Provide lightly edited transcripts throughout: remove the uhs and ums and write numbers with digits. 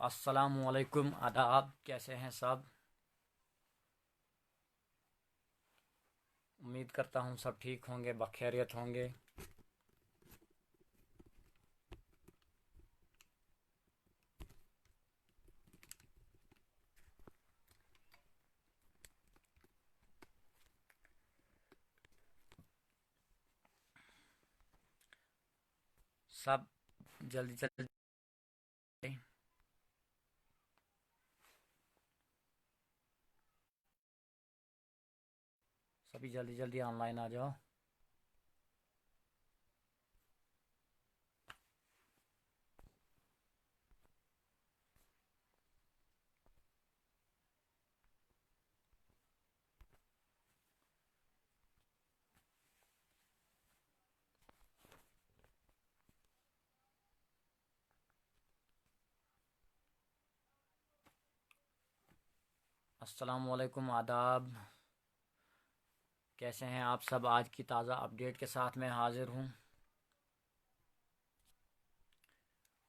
अस्सलामुअलैकुम, आदाब। कैसे हैं सब? उम्मीद करता हूँ सब ठीक होंगे, बखैरियत होंगे। सब जल्दी जल्दी सभी जल्दी जल्दी ऑनलाइन आ जाओ। अस्सलामुअलैकुम, आदाब। कैसे हैं आप सब? आज की ताज़ा अपडेट के साथ मैं हाज़िर हूँ।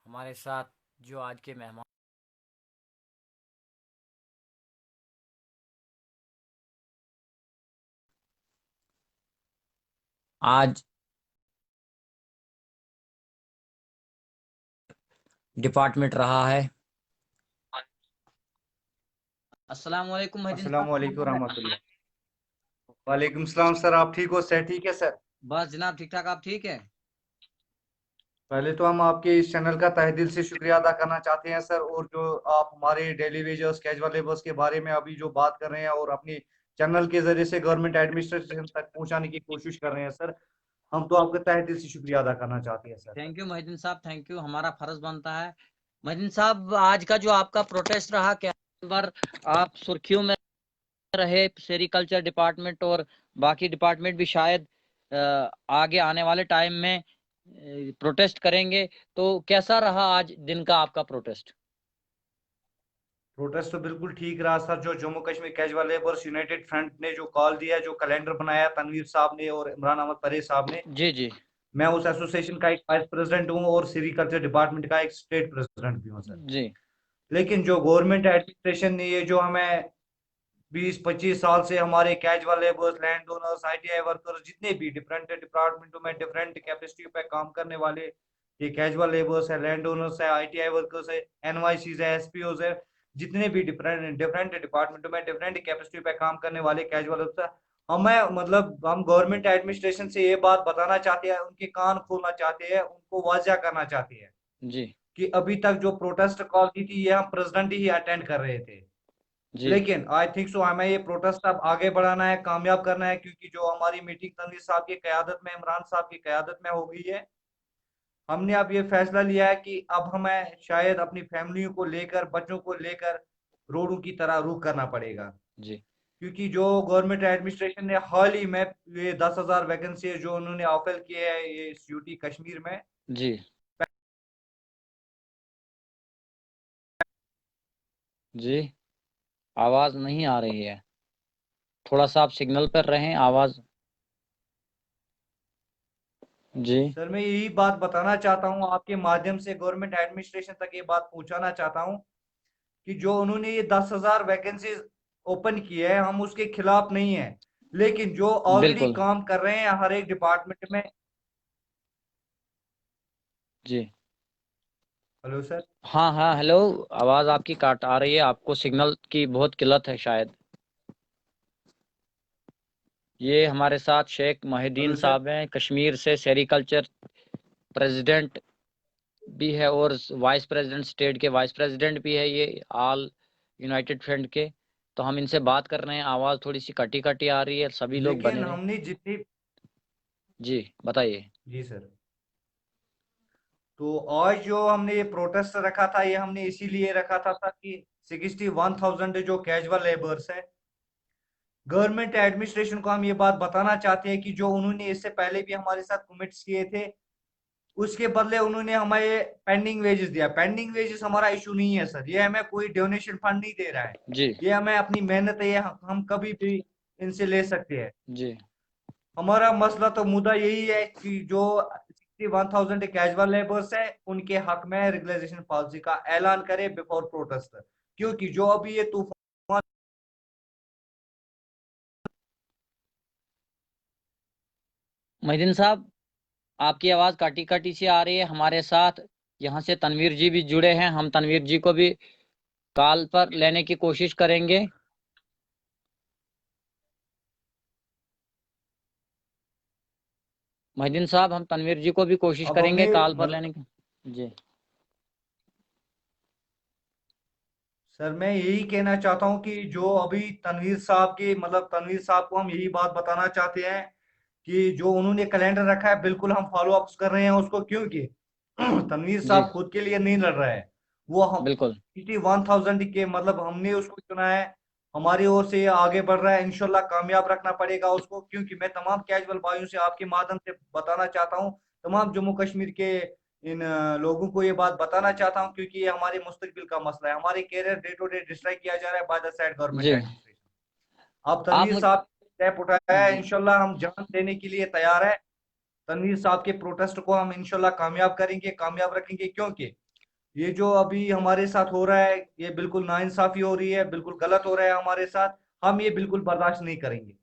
हमारे साथ जो आज के मेहमान आज डिपार्टमेंट रहा है। अस्सलाम वालेकुम महिदीन अस्सलाम वालेकुम साहब। रहमतुल्लाह। वालेकुम सलाम सर, आप ठीक हो? सर ठीक है सर। बस जनाब, ठीक ठाक। आप ठीक है? पहले तो हम आपके इस चैनल का तहे दिल से शुक्रिया अदा करना चाहते हैं सर, और जो आप हमारे डेली वेजर्स कैजुअल लेबर्स के बारे में अभी जो बात कर रहे हैं और अपनी चैनल के जरिए से गवर्नमेंट एडमिनिस्ट्रेशन तक पहुंचाने की कोशिश कर रहे हैं सर, हम तो आपका तहे दिल से शुक्रिया अदा करना चाहते हैं सर। थैंक यू महिदीन साहब, थैंक यू। हमारा फर्ज बनता है। महिदीन साहब, आज का जो आपका प्रोटेस्ट रहा, क्या बार आप सुर्खियों में रहे? सेरिकल्चर डिपार्टमेंट और बाकी डिपार्टमेंट भी शायद आगे आने वाले टाइम में प्रोटेस्ट करेंगे, तो कैसा रहा आज दिन का आपका प्रोटेस्ट? प्रोटेस्ट तो बिल्कुल ठीक रहा सर। जो Jammu Kashmir casual labours united front ने जो कॉल दिया, जो कैलेंडर बनाया तनवीर साहब ने और इमरान अहमद परेज साहब ने, जी जी। मैं उस एसोसिएशन का एक वाइस प्रेसिडेंट हूँ और सेरिकल्चर डिपार्टमेंट का एक स्टेट प्रेसिडेंट भी हूँ सर। जी लेकिन जो गवर्नमेंट एडमिनिस्ट्रेशन ने ये जो हमें 20-25 साल से हमारे casual labours, land owners, ITI workers, जितने भी डिफरेंट डिपार्टमेंटों में डिफरेंट कैपेसिटी पे काम करने वाले ये कैजुअल लेबर्स है, लैंड ओनर्स है, आईटीआई वर्कर्स है, एनवाईसीज है, एसपीओज है, जितने भी डिफरेंट डिफरेंट डिपार्टमेंटों में डिफरेंट कैपेसिटी पे काम करने वाले कैजुअल लेबर्स, हमें मतलब हम गवर्नमेंट एडमिनिस्ट्रेशन से ये बात बताना चाहते हैं, उनके कान खोलना चाहते हैं, उनको वाजिया करना चाहते हैं जी कि अभी तक जो प्रोटेस्ट कॉल की थी ये हम प्रेसिडेंट ही अटेंड कर रहे थे। जी। लेकिन आई थिंक सो हमें ये प्रोटेस्ट अब आगे बढ़ाना है, कामयाब करना है, क्योंकि जो हमारी मीटिंग तनवीर साहब की कयादत में, इमरान साहब की कयादत में हो गई है। हमने अब ये फैसला लिया है कि अब हमें शायद अपनी फैमिलियों को लेकर, बच्चों को लेकर रोडों की तरह रुख करना पड़ेगा, जी क्योंकि जो गवर्नमेंट एडमिनिस्ट्रेशन ने हाल ही में ये 10,000 वैकेंसी जो उन्होंने ऑफर किए है ये यूटी कश्मीर में। जी जी। आवाज नहीं आ रही है। थोड़ा सा आप सिग्नल पर रहें। आवाज। जी सर मैं यही बात बताना चाहता हूँ आपके माध्यम से, गवर्नमेंट एडमिनिस्ट्रेशन तक ये बात पहुंचाना चाहता हूँ कि जो उन्होंने ये 10,000 वैकेंसी ओपन की है, हम उसके खिलाफ नहीं है, लेकिन जो ऑलरेडी बिल्कुल। काम कर रहे हैं हर एक डिपार्टमेंट में। जी। Hello sir. हाँ हाँ, हेलो। आवाज आपकी काट आ रही है। आपको सिग्नल की बहुत किल्लत है शायद। ये हमारे साथ शेख मोहिद्दीन हेलो सर। साहब हैं, कश्मीर से सेरिकल्चर प्रेसिडेंट भी है और वाइस प्रेसिडेंट, स्टेट के वाइस प्रेसिडेंट भी है ये, ऑल यूनाइटेड फ्रंट के। तो हम इनसे बात कर रहे हैं। आवाज़ थोड़ी सी कटी कटी आ रही है। सभी लोग बने लेकिन रहे। हमने जितनी, जी बताइए। जी सर, तो आज जो हमने ये प्रोटेस्ट रखा था ये हमने इसीलिए रखा था ताकि 61,000 जो कैजुअल लेबर्स है, गवर्नमेंट एडमिनिस्ट्रेशन को हम ये बात बताना चाहते हैं कि जो उन्होंने इससे पहले भी हमारे साथ कमिट्स किए थे, उसके बदले उन्होंने हमें पेंडिंग वेजेस दिया। पेंडिंग वेजेस हमारा इशू नहीं है सर, ये हमें कोई डोनेशन फंड नहीं दे रहा है, जी ये हमें अपनी मेहनत है, ये हम कभी भी इनसे ले सकते हैं। जी हमारा मसला तो मुद्दा यही है कि जो 1000 कैजुअल लेबर्स है, उनके हक में रेगुलराइजेशन पॉलिसी का ऐलान करे बिफोर प्रोटेस्ट, क्योंकि जो अभी ये तूफान। मोहिदीन साहब, आपकी आवाज काटी काटी सी आ रही है। हमारे साथ यहाँ से तनवीर जी भी जुड़े हैं, हम तनवीर जी को भी कॉल पर लेने की कोशिश करेंगे। मोहिदीन साहब, हम तनवीर जी को भी कोशिश अब करेंगे हमने कॉल पर लेने की। जी सर, मैं यही कहना चाहता हूं कि जो अभी तनवीर साहब की मतलब तनवीर साहब को हम यही बात बताना चाहते हैं कि जो उन्होंने कैलेंडर रखा है बिल्कुल हम फॉलो अप कर रहे हैं उसको, क्योंकि तनवीर जी साहब खुद के लिए नहीं लड़ रहा है। वो हम बिल्कुल। 1000 के मतलब हमने उसको चुना है, हमारी ओर से ये आगे बढ़ रहा है, इंशाल्लाह कामयाब रखना पड़ेगा उसको। क्योंकि मैं तमाम कैजुअल भाइयों से आपके माध्यम से बताना चाहता हूँ, तमाम जम्मू कश्मीर के इन लोगों को ये बात बताना चाहता हूँ, क्योंकि ये हमारे मुस्तकबिल का मसला है। हमारे career day to day destroy किया जा रहा है बाय द साइड गवर्नमेंट जी एडमिनिस्ट्रेशन। अब आप तनवीर मुझ साहब स्टेप उठाया है, जी इंशाल्लाह हम जान देने के लिए तैयार है। तनवीर साहब के प्रोटेस्ट को हम इंशाल्लाह कामयाब करेंगे, कामयाब रखेंगे, क्योंकि ये जो अभी हमारे साथ हो रहा है ये बिल्कुल नाइंसाफी हो रही है, बिल्कुल गलत हो रहा है हमारे साथ। हम ये बिल्कुल बर्दाश्त नहीं करेंगे।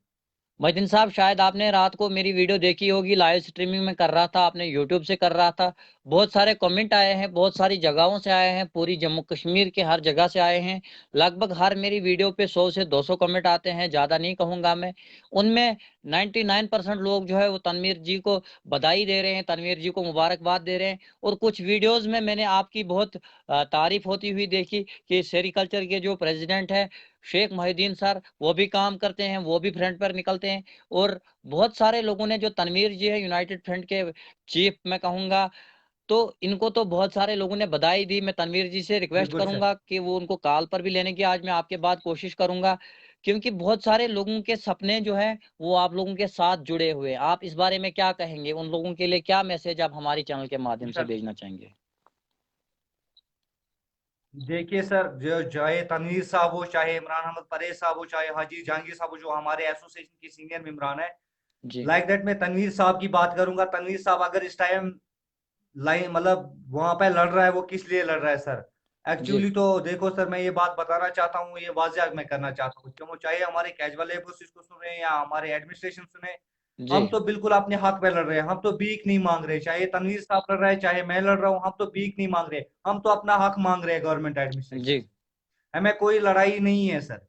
मोहिदीन साहब, शायद आपने रात को मेरी वीडियो देखी होगी, लाइव स्ट्रीमिंग में कर रहा था, आपने यूट्यूब से कर रहा था। बहुत सारे कमेंट आए हैं, बहुत सारी जगहों से आए हैं, पूरी जम्मू कश्मीर के हर जगह से आए हैं। लगभग हर मेरी वीडियो पे 100 से 200 कमेंट आते हैं, ज़्यादा नहीं कहूँगा मैं। उनमें 99% लोग जो है वो तनवीर जी को बधाई दे रहे हैं, तनवीर जी को मुबारकबाद दे रहे हैं। और कुछ वीडियोज़ में मैंने आपकी बहुत तारीफ होती हुई देखी कि सेरिकल्चर के जो प्रेसिडेंट है शेख मोहिद्दीन सर, वो भी काम करते हैं, वो भी फ्रंट पर निकलते हैं। और बहुत सारे लोगों ने, जो तनवीर जी है यूनाइटेड फ्रंट के चीफ मैं कहूँगा, तो इनको तो बहुत सारे लोगों ने बधाई दी। मैं तनवीर जी से रिक्वेस्ट बिल्कुल सर। करूंगा कि वो उनको कॉल पर भी लेने की आज मैं आपके बाद कोशिश करूंगा, क्योंकि बहुत सारे लोगों के सपने जो है वो आप लोगों के साथ जुड़े हुए हैं। आप इस बारे में क्या कहेंगे? उन लोगों के लिए क्या मैसेज आप हमारी चैनल के माध्यम जी से सर, भेजना चाहेंगे? देखिए सर, जो चाहे तनवीर साहब हो, चाहे इमरान अहमद परेज साहब हो, चाहे हाजी जहांगीर साहब हो, जो हमारे एसोसिएशन के सीनियर मेंबरान है, जी लाइक दैट मैं तनवीर साहब की बात करूंगा। तनवीर साहब अगर इस टाइम लाइन मतलब वहां पे लड़ रहा है, वो किस लिए लड़ रहा है सर? जी एक्चुअली तो देखो सर, मैं ये बात बताना चाहता हूँ, ये वाजिया मैं करना चाहता हूँ, क्यों चाहे हमारे कैजुअल लेबर्स इसको सुने या हमारे एडमिनिस्ट्रेशन सुने, जी हम तो बिल्कुल अपने हक पे लड़ रहे हैं। हम तो भीख नहीं मांग रहे, चाहे तनवीर साहब लड़ रहा है चाहे मैं लड़ रहा हूँ, हम तो भीख नहीं मांग रहे, हम तो अपना हक मांग रहे हैं गवर्नमेंट एडमिनिस्ट्रेशन जी से। हमें कोई लड़ाई नहीं है सर।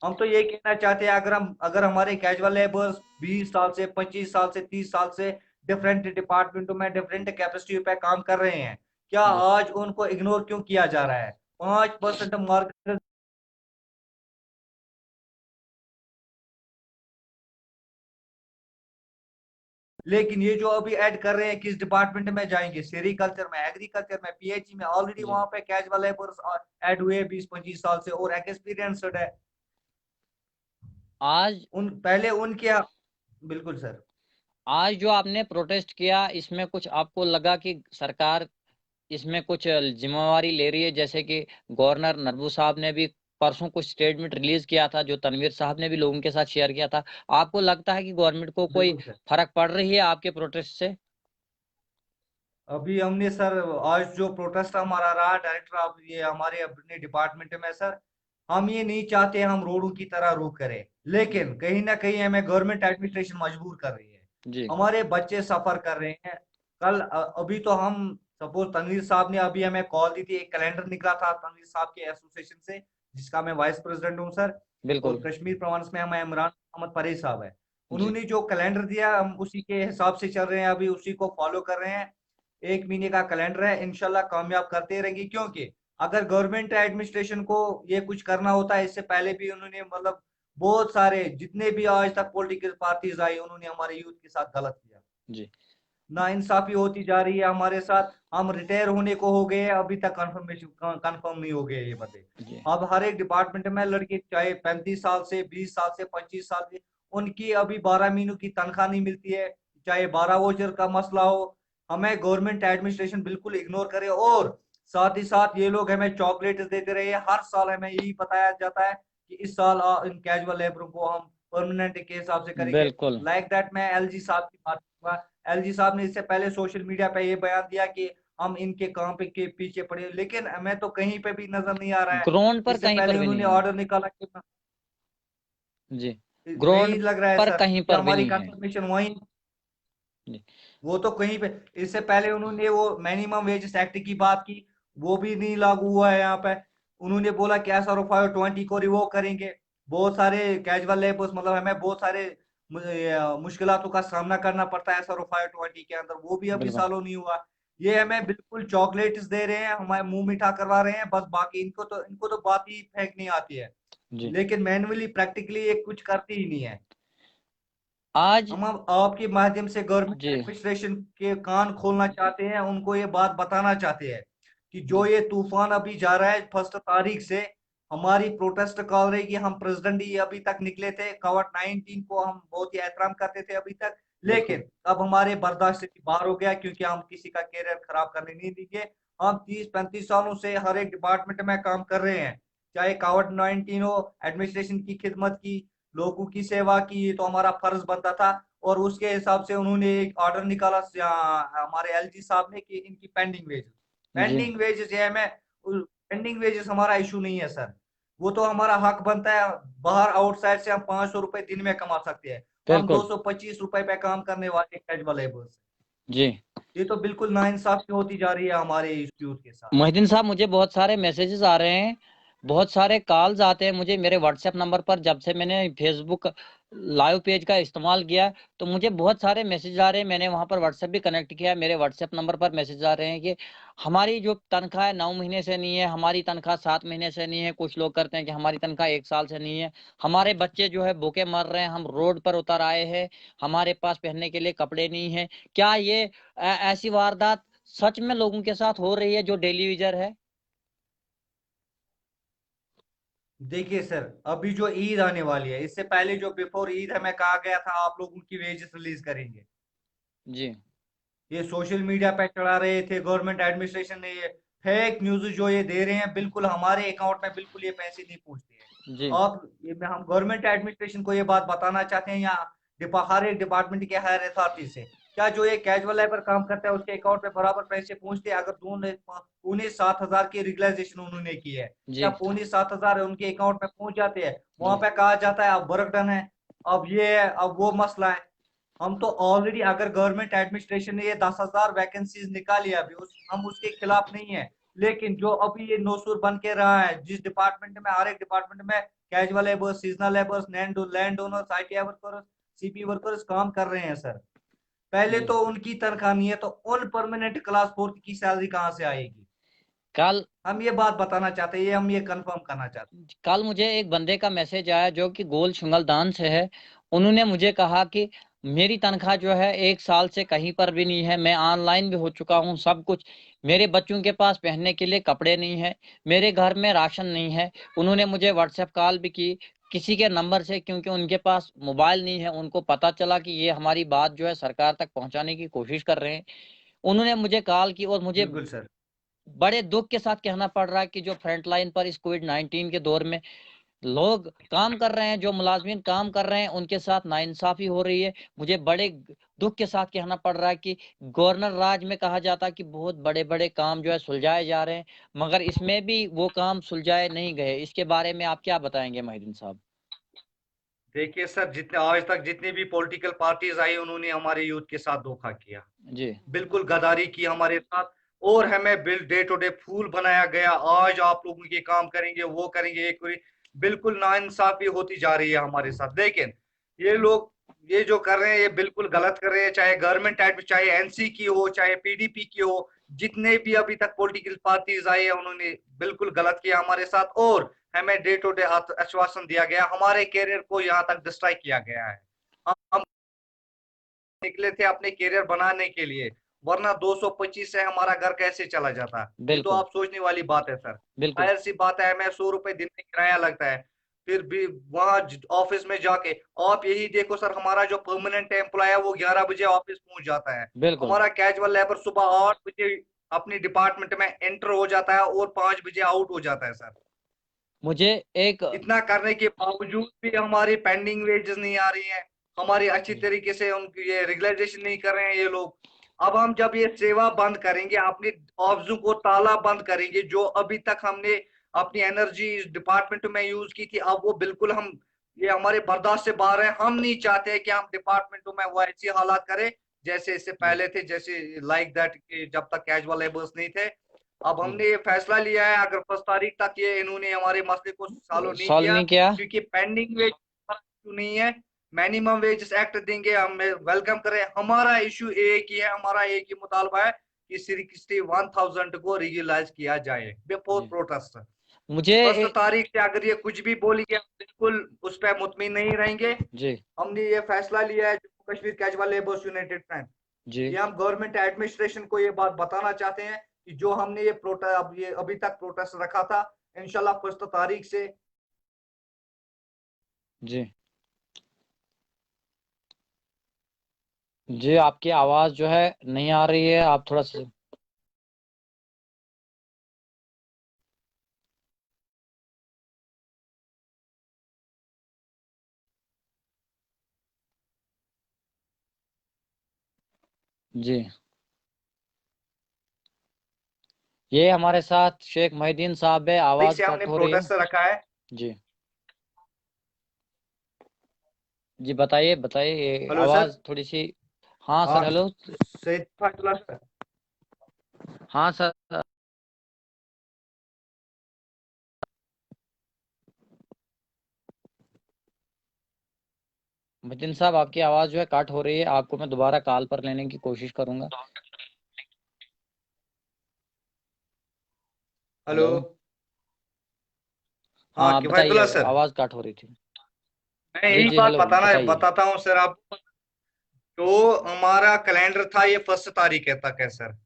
हम तो ये कहना चाहते हैं, अगर हमारे कैजुअल लेबर्स 20 साल से 25 साल से 30 साल से डिफरेंट डिपार्टमेंटों में डिफरेंट कैपेसिटी पे काम कर रहे हैं, क्या जी आज उनको इग्नोर क्यों किया जा रहा है? 5% मार्केट, लेकिन ये जो अभी ऐड कर रहे हैं किस डिपार्टमेंट में जाएंगे? सेरिकल्चर में, एग्रीकल्चर में, पीएचई में। ऑलरेडी जी वहां पे कैजुअल लेबर्स ऐड हुए 20-25 साल से और एक्सपीरियंसड है। आज उन पहले उनके, बिल्कुल सर। आज जो आपने प्रोटेस्ट किया, इसमें कुछ आपको लगा कि सरकार इसमें कुछ जिम्मेवारी ले रही है? जैसे कि गवर्नर नरबू साहब ने भी परसों कुछ स्टेटमेंट रिलीज किया था, जो तनवीर साहब ने भी लोगों के साथ शेयर किया था। आपको लगता है कि गवर्नमेंट को कोई बिल्कुल सर। फर्क पड़ रही है आपके प्रोटेस्ट से? अभी हमने सर आज जो प्रोटेस्ट हमारा रहा डायरेक्टर ऑफ ये हमारे अपने डिपार्टमेंट में सर, हम ये नहीं चाहते हम रोडों की तरह रोक करें, लेकिन कहीं ना कहीं हमें गवर्नमेंट एडमिनिस्ट्रेशन मजबूर कर रही है। जी हमारे बच्चे सफर कर रहे हैं। कल अभी तो हम सपोज तनवीर साहब ने अभी हमें कॉल दी थी, एक कैलेंडर निकला था तनवीर साहब के एसोसिएशन से, जिसका मैं वाइस प्रेसिडेंट हूँ सर। और बिल्कुल। कश्मीर प्रवास में हमें इमरान अहमद परेज साहब है। जी उन्होंने जो कैलेंडर दिया हम उसी के हिसाब से चल रहे हैं, अभी उसी को फॉलो कर रहे हैं। 1 महीने का कैलेंडर है, इंशाल्लाह कामयाब करते रहेंगे, क्योंकि अगर गवर्नमेंट एडमिनिस्ट्रेशन को ये कुछ करना होता है, इससे पहले भी उन्होंने मतलब बहुत सारे जितने भी आज तक पॉलिटिकल पार्टीज आई उन्होंने हमारे यूथ के साथ गलत किया। जी ना इंसाफी होती जा रही है हमारे साथ। हम रिटायर होने को हो गए हैं, अभी तक कंफर्म नहीं हो गए ये बंदे। जी अब हर एक डिपार्टमेंट में लड़के चाहे 35 साल से 20 साल से 25 साल के, उनकी अभी 12 महीनों की तनख्वाह नहीं मिलती है, चाहे 12 वाउचर का मसला हो। हमें गवर्नमेंट एडमिनिस्ट्रेशन बिल्कुल इग्नोर करे, और साथ ही साथ ये लोग हमें चॉकलेट देते रहे हैं। हर साल हमें यही बताया जाता है कि इस साल इन कैजुअल लेबरों को हम परमानेंट के हिसाब से करेंगे। बिल्कुल। लाइक दैट मैं एलजी साहब की बात एलजी साहब ने इससे पहले सोशल मीडिया पे ये बयान दिया कि हम इनके काम पे के पीछे पड़े, लेकिन हमें तो कहीं पे भी नजर नहीं आ रहा है। ग्राउंड पर इससे कहीं पहले पर भी नहीं उन्होंने है। ऑर्डर निकाला कि जी। नहीं ग्राउंड लग रहा है पर सर, कहीं क्या पर भी हमारी नहीं है। कंफर्मेशन वही, जी। वो तो कहीं पे, इससे पहले उन्होंने वो मिनिमम वेजेस एक्ट की बात की, वो भी नहीं लागू हुआ है यहाँ पे। उन्होंने बोला कि SRO 520 को रिवोक करेंगे। बहुत सारे कैजुअल लेबर्स, मतलब हमें बहुत सारे मुश्किलातों का सामना करना पड़ता है SRO 520 के अंदर, वो भी अभी बिल्कुल। सालों नहीं हुआ। ये हमें बिल्कुल चॉकलेट्स दे रहे हैं, हमारे मुंह मीठा करवा रहे हैं बस, बाकी इनको तो बात ही फेंकनी आती है, जी। लेकिन मैनुअली प्रैक्टिकली ये कुछ करती ही नहीं है। आज। हम अब आपके माध्यम से गवर्नमेंट जी। एडमिनिस्ट्रेशन के कान खोलना चाहते हैं, उनको ये बात बताना चाहते हैं कि जो जी। ये तूफान अभी जा रहा है 1 तारीख से, हमारी प्रोटेस्ट कॉल रही कि हम प्रेसिडेंट ही अभी तक निकले थे, कोविड-19 को हम बहुत ही एहतराम करते थे अभी तक, बिल्कुल। लेकिन अब हमारे बर्दाश्त से बाहर हो गया, क्योंकि हम किसी का कैरियर खराब करने नहीं देंगे। हम 30-35 सालों से हर एक डिपार्टमेंट में काम कर रहे हैं, चाहे कोविड-19 हो, एडमिनिस्ट्रेशन की खिदमत की, लोगों की सेवा की, ये तो हमारा फर्ज बनता था। और उसके हिसाब से उन्होंने एक ऑर्डर निकाला हमारे एलजी साहब ने कि इनकी पेंडिंग वेजेस, जी। पेंडिंग वेजेस ये हमें, पेंडिंग वेजेस हमारा इशू नहीं है सर, वो तो हमारा हक बनता है। बाहर आउटसाइड से हम 500 रुपए दिन में कमा सकते हैं, हम बिल्कुल। 225 रुपए पे काम करने वाले कैजुअल लेबर्स। जी। ये तो बिल्कुल नाइंसाफी होती जा रही है हमारे इस यूथ के साथ। मोहिद्दीन साहब, मुझे बहुत सारे मैसेजेस आ रहे हैं, बहुत सारे कॉल्स आते हैं मुझे मेरे व्हाट्सएप नंबर पर। जब से मैंने फेसबुक लाइव पेज का इस्तेमाल किया तो मुझे बहुत सारे मैसेज आ रहे हैं। मैंने वहां पर व्हाट्सएप भी कनेक्ट किया, मेरे व्हाट्सएप नंबर पर मैसेज आ रहे हैं कि हमारी जो तनख्वाह है 9 महीने से नहीं है, हमारी तनख्वाह 7 महीने से नहीं है। कुछ लोग करते हैं कि हमारी तनख्वाह 1 साल से नहीं है, हमारे बच्चे जो है भूखे मर रहे हैं, हम रोड पर उतर आए हैं, हमारे पास पहनने के लिए कपड़े नहीं है। क्या ये ऐसी वारदात सच में लोगों के साथ हो रही है जो डेली यूजर है? देखिए सर, अभी जो ईद आने वाली है, इससे पहले जो बिफोर ईद हमें कहा गया था आप लोगों की वेजेस रिलीज करेंगे, जी। ये सोशल मीडिया पे चढ़ा रहे थे गवर्नमेंट एडमिनिस्ट्रेशन ने, ये फेक न्यूज जो ये दे रहे हैं, बिल्कुल हमारे अकाउंट में बिल्कुल ये पैसे नहीं पहुंचते हैं। जी। आप ये हम गवर्नमेंट एडमिनिस्ट्रेशन को ये बात बताना चाहते हैं, या हर एक डिपार्टमेंट के हायर अथॉरिटी से, क्या जो ये कैजुअल लेबर काम करता है उसके अकाउंट में बराबर पैसे पहुंचते हैं? अगर 2,500 की रेगुलराइजेशन उन्होंने की है, क्या जी। 2,500 उनके अकाउंट में पहुंच जाते हैं? वहां जी। पे कहा जाता है अब वर्क डन है, अब ये है, अब वो मसला है। हम तो ऑलरेडी, अगर गवर्नमेंट एडमिनिस्ट्रेशन ने ये 10,000 वैकेंसीज निकाली है अभी, हम उसके खिलाफ नहीं है, लेकिन जो अभी ये नोसूर बन के रहा है, जिस डिपार्टमेंट में, हर एक डिपार्टमेंट में casual labours, seasonal labours, land owners, ITI workers, CP workers काम कर रहे हैं सर, पहले जी। तो उनकी तनख्वाह नहीं है, तो उन परमानेंट क्लास 4 की सैलरी कहाँ से आएगी? कल हम ये बात बताना चाहते हैं, ये हम ये कंफर्म करना चाहते कल मुझे एक बंदे का मैसेज आया जो कि गोल शुंगलदान से है। उन्होंने मुझे कहा कि मेरी तनख्वाह जो है 1 साल से कहीं पर भी नहीं है, मैं ऑनलाइन भी हो चुका हूँ सब कुछ, मेरे बच्चों के पास पहनने के लिए कपड़े नहीं है, मेरे घर में राशन नहीं है। उन्होंने मुझे व्हाट्सएप कॉल भी की किसी के नंबर से, क्योंकि उनके पास मोबाइल नहीं है। उनको पता चला कि ये हमारी बात जो है सरकार तक पहुंचाने की कोशिश कर रहे हैं। उन्होंने मुझे कॉल की और मुझे बिल्कुल सर। बड़े दुख के साथ कहना पड़ रहा है कि जो फ्रंट लाइन पर इस कोविड-19 के दौर में लोग काम कर रहे हैं, जो मुलाजमीन काम कर रहे हैं, उनके साथ नाइंसाफी हो रही है। मुझे बड़े दुख के साथ कहना पड़ रहा है कि गवर्नर राज में कहा जाता है कि बहुत बड़े बड़े काम जो है सुलझाए जा रहे हैं, मगर इसमें भी वो काम सुलझाए नहीं गए। इसके बारे में आप क्या बताएंगे मोहिद्दीन साहब? देखिए सर, जितने आज तक जितनी भी पॉलिटिकल पार्टीज आई, उन्होंने हमारे यूथ के साथ धोखा किया, जी। बिल्कुल गद्दारी की हमारे साथ, और हमें बिल डे टू डे फूल बनाया गया। आज आप लोगों के काम करेंगे, वो करेंगे, ये करेंगे, बिल्कुल नाइंसाफी होती जा रही है हमारे साथ। लेकिन ये लोग ये जो कर रहे हैं, ये बिल्कुल गलत कर रहे हैं, चाहे गवर्नमेंट एड, चाहे एनसी की हो, चाहे PDP की हो, जितने भी अभी तक पॉलिटिकल पार्टीज आई है, उन्होंने बिल्कुल गलत किया हमारे साथ। और हमें डे टू डे आश्वासन दिया गया, हमारे कैरियर को यहाँ तक डिस्ट्रॉय किया गया है। हम निकले थे अपने कैरियर बनाने के लिए, वरना 225 से हमारा घर कैसे चला जाता? ये तो बिल्कुल। आप सोचने वाली बात है सर। बिल्कुल। जाहिर सी बात है, हमें 100 रुपए दिन में किराया लगता है, फिर भी वहां ऑफिस में जाके, आप यही देखो सर, हमारा जो परमानेंट एम्प्लॉय है वो 11 बजे ऑफिस पहुंच जाता है, बिल्कुल। हमारा कैजुअल लेबर सुबह 8 बजे अपनी डिपार्टमेंट में एंटर हो जाता है और 5 बजे आउट हो जाता है सर। मुझे एक इतना करने के बावजूद भी हमारी पेंडिंग वेजेस नहीं आ रही है। हमारी अच्छी तरीके से उनकी ये रेगुलराइजेशन नहीं कर रहे हैं ये लोग। अब हम जब ये सेवा बंद करेंगे, अपनी ऑफिसों को ताला बंद करेंगे, जो अभी तक हमने अपनी एनर्जी डिपार्टमेंट में यूज की थी, अब वो बिल्कुल हम ये हमारे बर्दाश्त से बाहर है। हम नहीं चाहते कि हम डिपार्टमेंटों में वो ऐसी हालात करें जैसे इससे जी पहले थे, जैसे लाइक दैट जब तक कैजुअल लेबर्स नहीं थे। अब जी हमने ये फैसला लिया है, अगर 1 तारीख तक ये इन्होंने हमारे मसले को सॉल्व नहीं सॉल्व किया, नहीं किया। क्योंकि पेंडिंग वेज नहीं है, मिनिमम वेजेस एक्ट देंगे, हम वेलकम करें। हमारा इशू एक ही है, हमारा एक ही मुतालबा है कि 61,000 को रियलाइज किया जाए बिफोर जी प्रोटेस्ट। मुझे 1 तारीख से अगर ये कुछ भी बोलेंगे, हम बिल्कुल उस पर मुतमिन नहीं रहेंगे। जी हमने ये फैसला लिया है Jammu Kashmir casual labours united front. जी ये हम गवर्नमेंट एडमिनिस्ट्रेशन को ये बात बताना चाहते हैं कि जो हमने ये अभी तक प्रोटेस्ट रखा था, इंशाल्लाह 1 तारीख से। जी जी आपकी आवाज जो है नहीं आ रही है, आप थोड़ा सा। जी ये हमारे साथ शेख मोहिद्दीन साहब है, तारीख आवाज से हमने कट हो रही है। प्रोटेस्ट रखा है। जी जी बताइए बताइए, ये हेलो सर। आवाज थोड़ी सी। हाँ सर, हाँ हेलो। सैयद फातुल्लाह सर। हाँ सर। मोहिद्दीन साहब आपकी आवाज जो है कट हो रही है, आपको मैं दोबारा कॉल पर लेने की कोशिश करूंगा। हेलो। हेलो। हाँ हाँ किफायतुल्लाह बताइए, सर। आवाज कट हो रही थी। मैं जी यही जी बात हेलो बताना बताइए। बताता हूँ सर आपको। तो हमारा कैलेंडर था ये 1 तारीख तक है सर।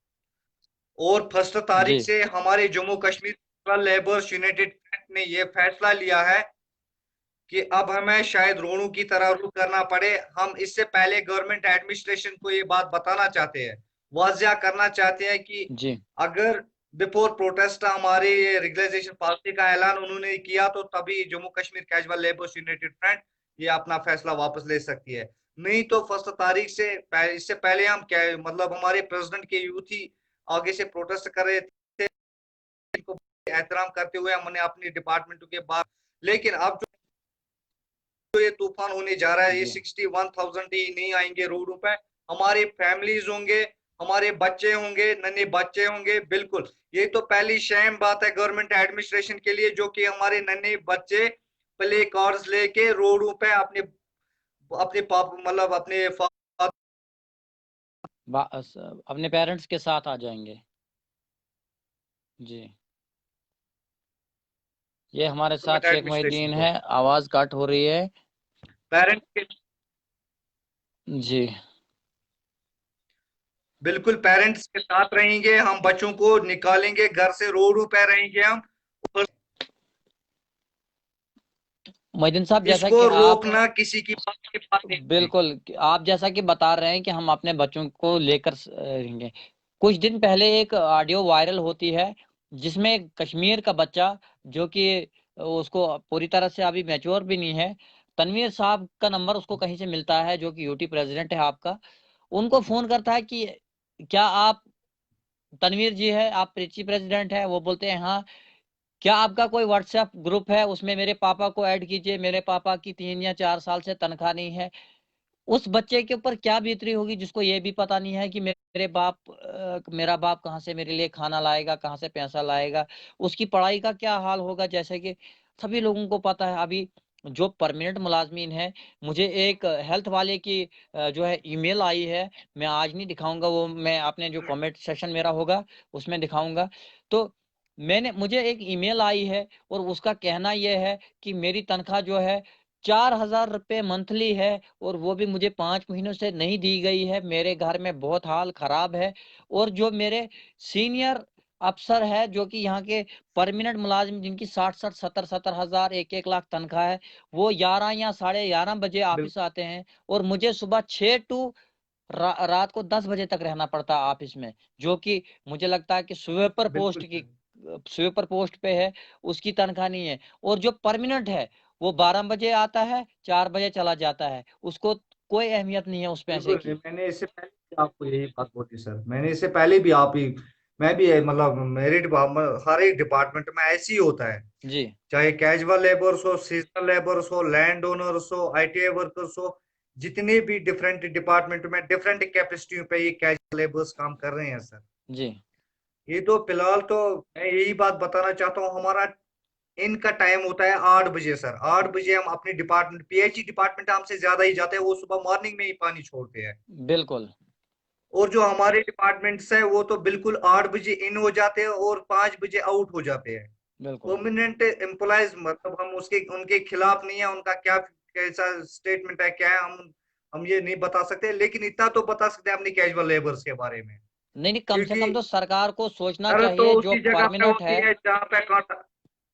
और 1 तारीख जी से हमारे Jammu Kashmir labours united front ने ये फैसला लिया है कि अब हमें शायद रोनू की तरह रुख करना पड़े। हम इससे पहले गवर्नमेंट एडमिनिस्ट्रेशन को ये बात बताना चाहते हैं, वाजिया करना चाहते हैं कि जी अगर बिफोर प्रोटेस्ट हमारे ये रेगुलराइजेशन पॉलिसी का ऐलान उन्होंने किया, तो तभी Jammu Kashmir casual labours united front ये अपना फैसला वापस ले सकती है। नहीं तो 1 तारीख से इससे पहले हम क्या मतलब हमारे प्रेसिडेंट के यूथ ही आगे से प्रोटेस्ट कर रहे थे, इनको एहतराम करते हुए हमने अपनी डिपार्टमेंटों के बाद। लेकिन अब जो ये तूफान होने जा रहा है, ये जी 61,000 ही नहीं आएंगे रोडों पे। हमारे फैमिलीज होंगे, हमारे बच्चे होंगे, नन्हे बच्चे होंगे। बिल्कुल, ये तो पहली शेम बात है गवर्नमेंट एडमिनिस्ट्रेशन के लिए, जो कि हमारे नन्हे बच्चे प्ले कार्ड्स लेके रोडों पे अपने अपने पाप मतलब अपने अपने पेरेंट्स के साथ आ जाएंगे। जी ये हमारे गवर्नमेंट साथ शेख एडमिनिस्ट्रेशन मोहिद्दीन को, है, आवाज कट हो रही है। पेरेंट्स के, जी बिल्कुल पेरेंट्स के साथ रहेंगे। हम बच्चों को निकालेंगे घर से, रोडों पे रहेंगे हम। मोहिद्दीन साहब, जैसा कि इसको आप रोकना किसी की बात की बात नहीं होगी। बिल्कुल, आप जैसा कि बता रहे हैं कि हम अपने बच्चों को लेकर रहेंगे। कुछ दिन पहले एक ऑडियो वायरल होती है जिसमें कश्मीर का बच्चा, जो कि उसको पूरी तरह से अभी मैच्योर भी नहीं है, तनवीर साहब का नंबर उसको कहीं से मिलता है, जो कि यूटी प्रेसिडेंट है आपका। उनको फोन करता है कि क्या आप तनवीर जी है, आप प्रीची प्रेसिडेंट है? वो बोलते हैं हाँ। क्या आपका कोई व्हाट्सएप ग्रुप है, उसमें मेरे पापा को ऐड कीजिए, मेरे पापा की 3 या 4 साल से तनख्वाह नहीं है। उस बच्चे के ऊपर क्या बीतरी होगी जिसको ये भी पता नहीं है कि मेरा बाप कहाँ से मेरे लिए खाना लाएगा, कहाँ से पैसा लाएगा, उसकी पढ़ाई का क्या हाल होगा। जैसे कि सभी लोगों को पता है, अभी जो परमानेंट मुलाजमीन है, मुझे एक हेल्थ वाले की जो है ईमेल आई है। मैं आज नहीं दिखाऊंगा, वो मैं अपने जो कमेंट सेशन मेरा होगा उसमें दिखाऊंगा। तो मुझे एक ईमेल आई है और उसका कहना यह है कि मेरी तनख्वाह जो है 4,000 रुपये मंथली है, और वो भी मुझे 5 महीनों से नहीं दी गई है। मेरे घर में बहुत हाल खराब है। और जो मेरे सीनियर अफसर है, जो कि यहाँ के परमानेंट मुलाजिम, जिनकी 60-60, 70-70 हजार, 1-1 लाख तनख्वाह है, वो 11 या 11:30 बजे ऑफिस बिल्कुल आते हैं, और मुझे सुबह 6 टू रात को 10 बजे तक रहना पड़ता है ऑफिस में, जो कि मुझे लगता है कि बिल्कुल सर। स्वीपर पोस्ट पे है, उसकी तनख्वाह नहीं है। और जो परमानेंट है वो 12 बजे आता है, 4 बजे चला जाता है, उसको कोई अहमियत नहीं है उस पैसे बिल्कुल की। नहीं, मैंने इससे पहले भी आपको यही बात बोली सर, मैंने इससे पहले भी आप ही, मैं भी मतलब मेरे हर एक डिपार्टमेंट में ऐसे ही होता है। जी चाहे कैजुअल लेबर्स हो, सीजनल लेबर्स हो, लैंड ओनर्स हो, आईटीआई वर्कर्स हो, जितने भी डिफरेंट डिपार्टमेंट में डिफरेंट कैपेसिटियों पे ये कैजुअल लेबर्स काम कर रहे हैं सर। जी ये तो फिलहाल तो मैं यही बात बताना चाहता हूँ, हमारा इनका टाइम होता है 8 बजे सर। 8 बजे हम अपने डिपार्टमेंट, पीएचई डिपार्टमेंट हमसे ज्यादा ही जाते हैं, वो सुबह मॉर्निंग में ही पानी छोड़ते हैं। बिल्कुल और जो हमारे डिपार्टमेंट्स है वो तो बिल्कुल 8 बजे इन हो जाते हैं और 5 बजे आउट हो जाते हैं। बिल्कुल। परमानेंट एम्प्लॉयज मतलब हम उसके उनके खिलाफ नहीं है, उनका क्या कैसा स्टेटमेंट है क्या है, हम ये नहीं बता सकते, लेकिन इतना तो बता सकते हैं अपनी कैजुअल लेबर्स के बारे में। नहीं नहीं, कम से क्योंकि कम तो सरकार को सोचना दर तो चाहिए, जो उसी जगह पे परमानेंट होती है। है जहाँ पे कांटा।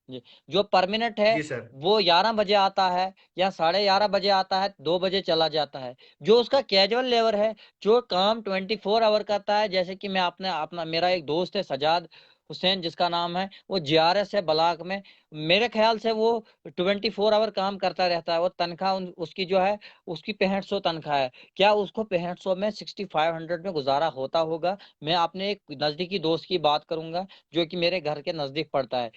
जी, जो परमानेंट है जी सर। वो 11 बजे आता है या 11:30 बजे आता है, 2 बजे चला जाता है। जो उसका कैजुअल लेबर है, जो काम 24 आवर करता है, जैसे कि मैं अपने अपना मेरा एक दोस्त है सजाद हुसैन जिसका नाम है, वो जीआरएस है ब्लॉक में। मेरे ख्याल से वो 24 आवर काम करता रहता है। वो तनख्वाह उसकी जो है, उसकी 6500 तनख्वाह है। क्या उसको 6500 में 6500 में गुजारा होता होगा? मैं अपने एक नजदीकी दोस्त की बात करूंगा जो कि मेरे घर के नजदीक पड़ता है।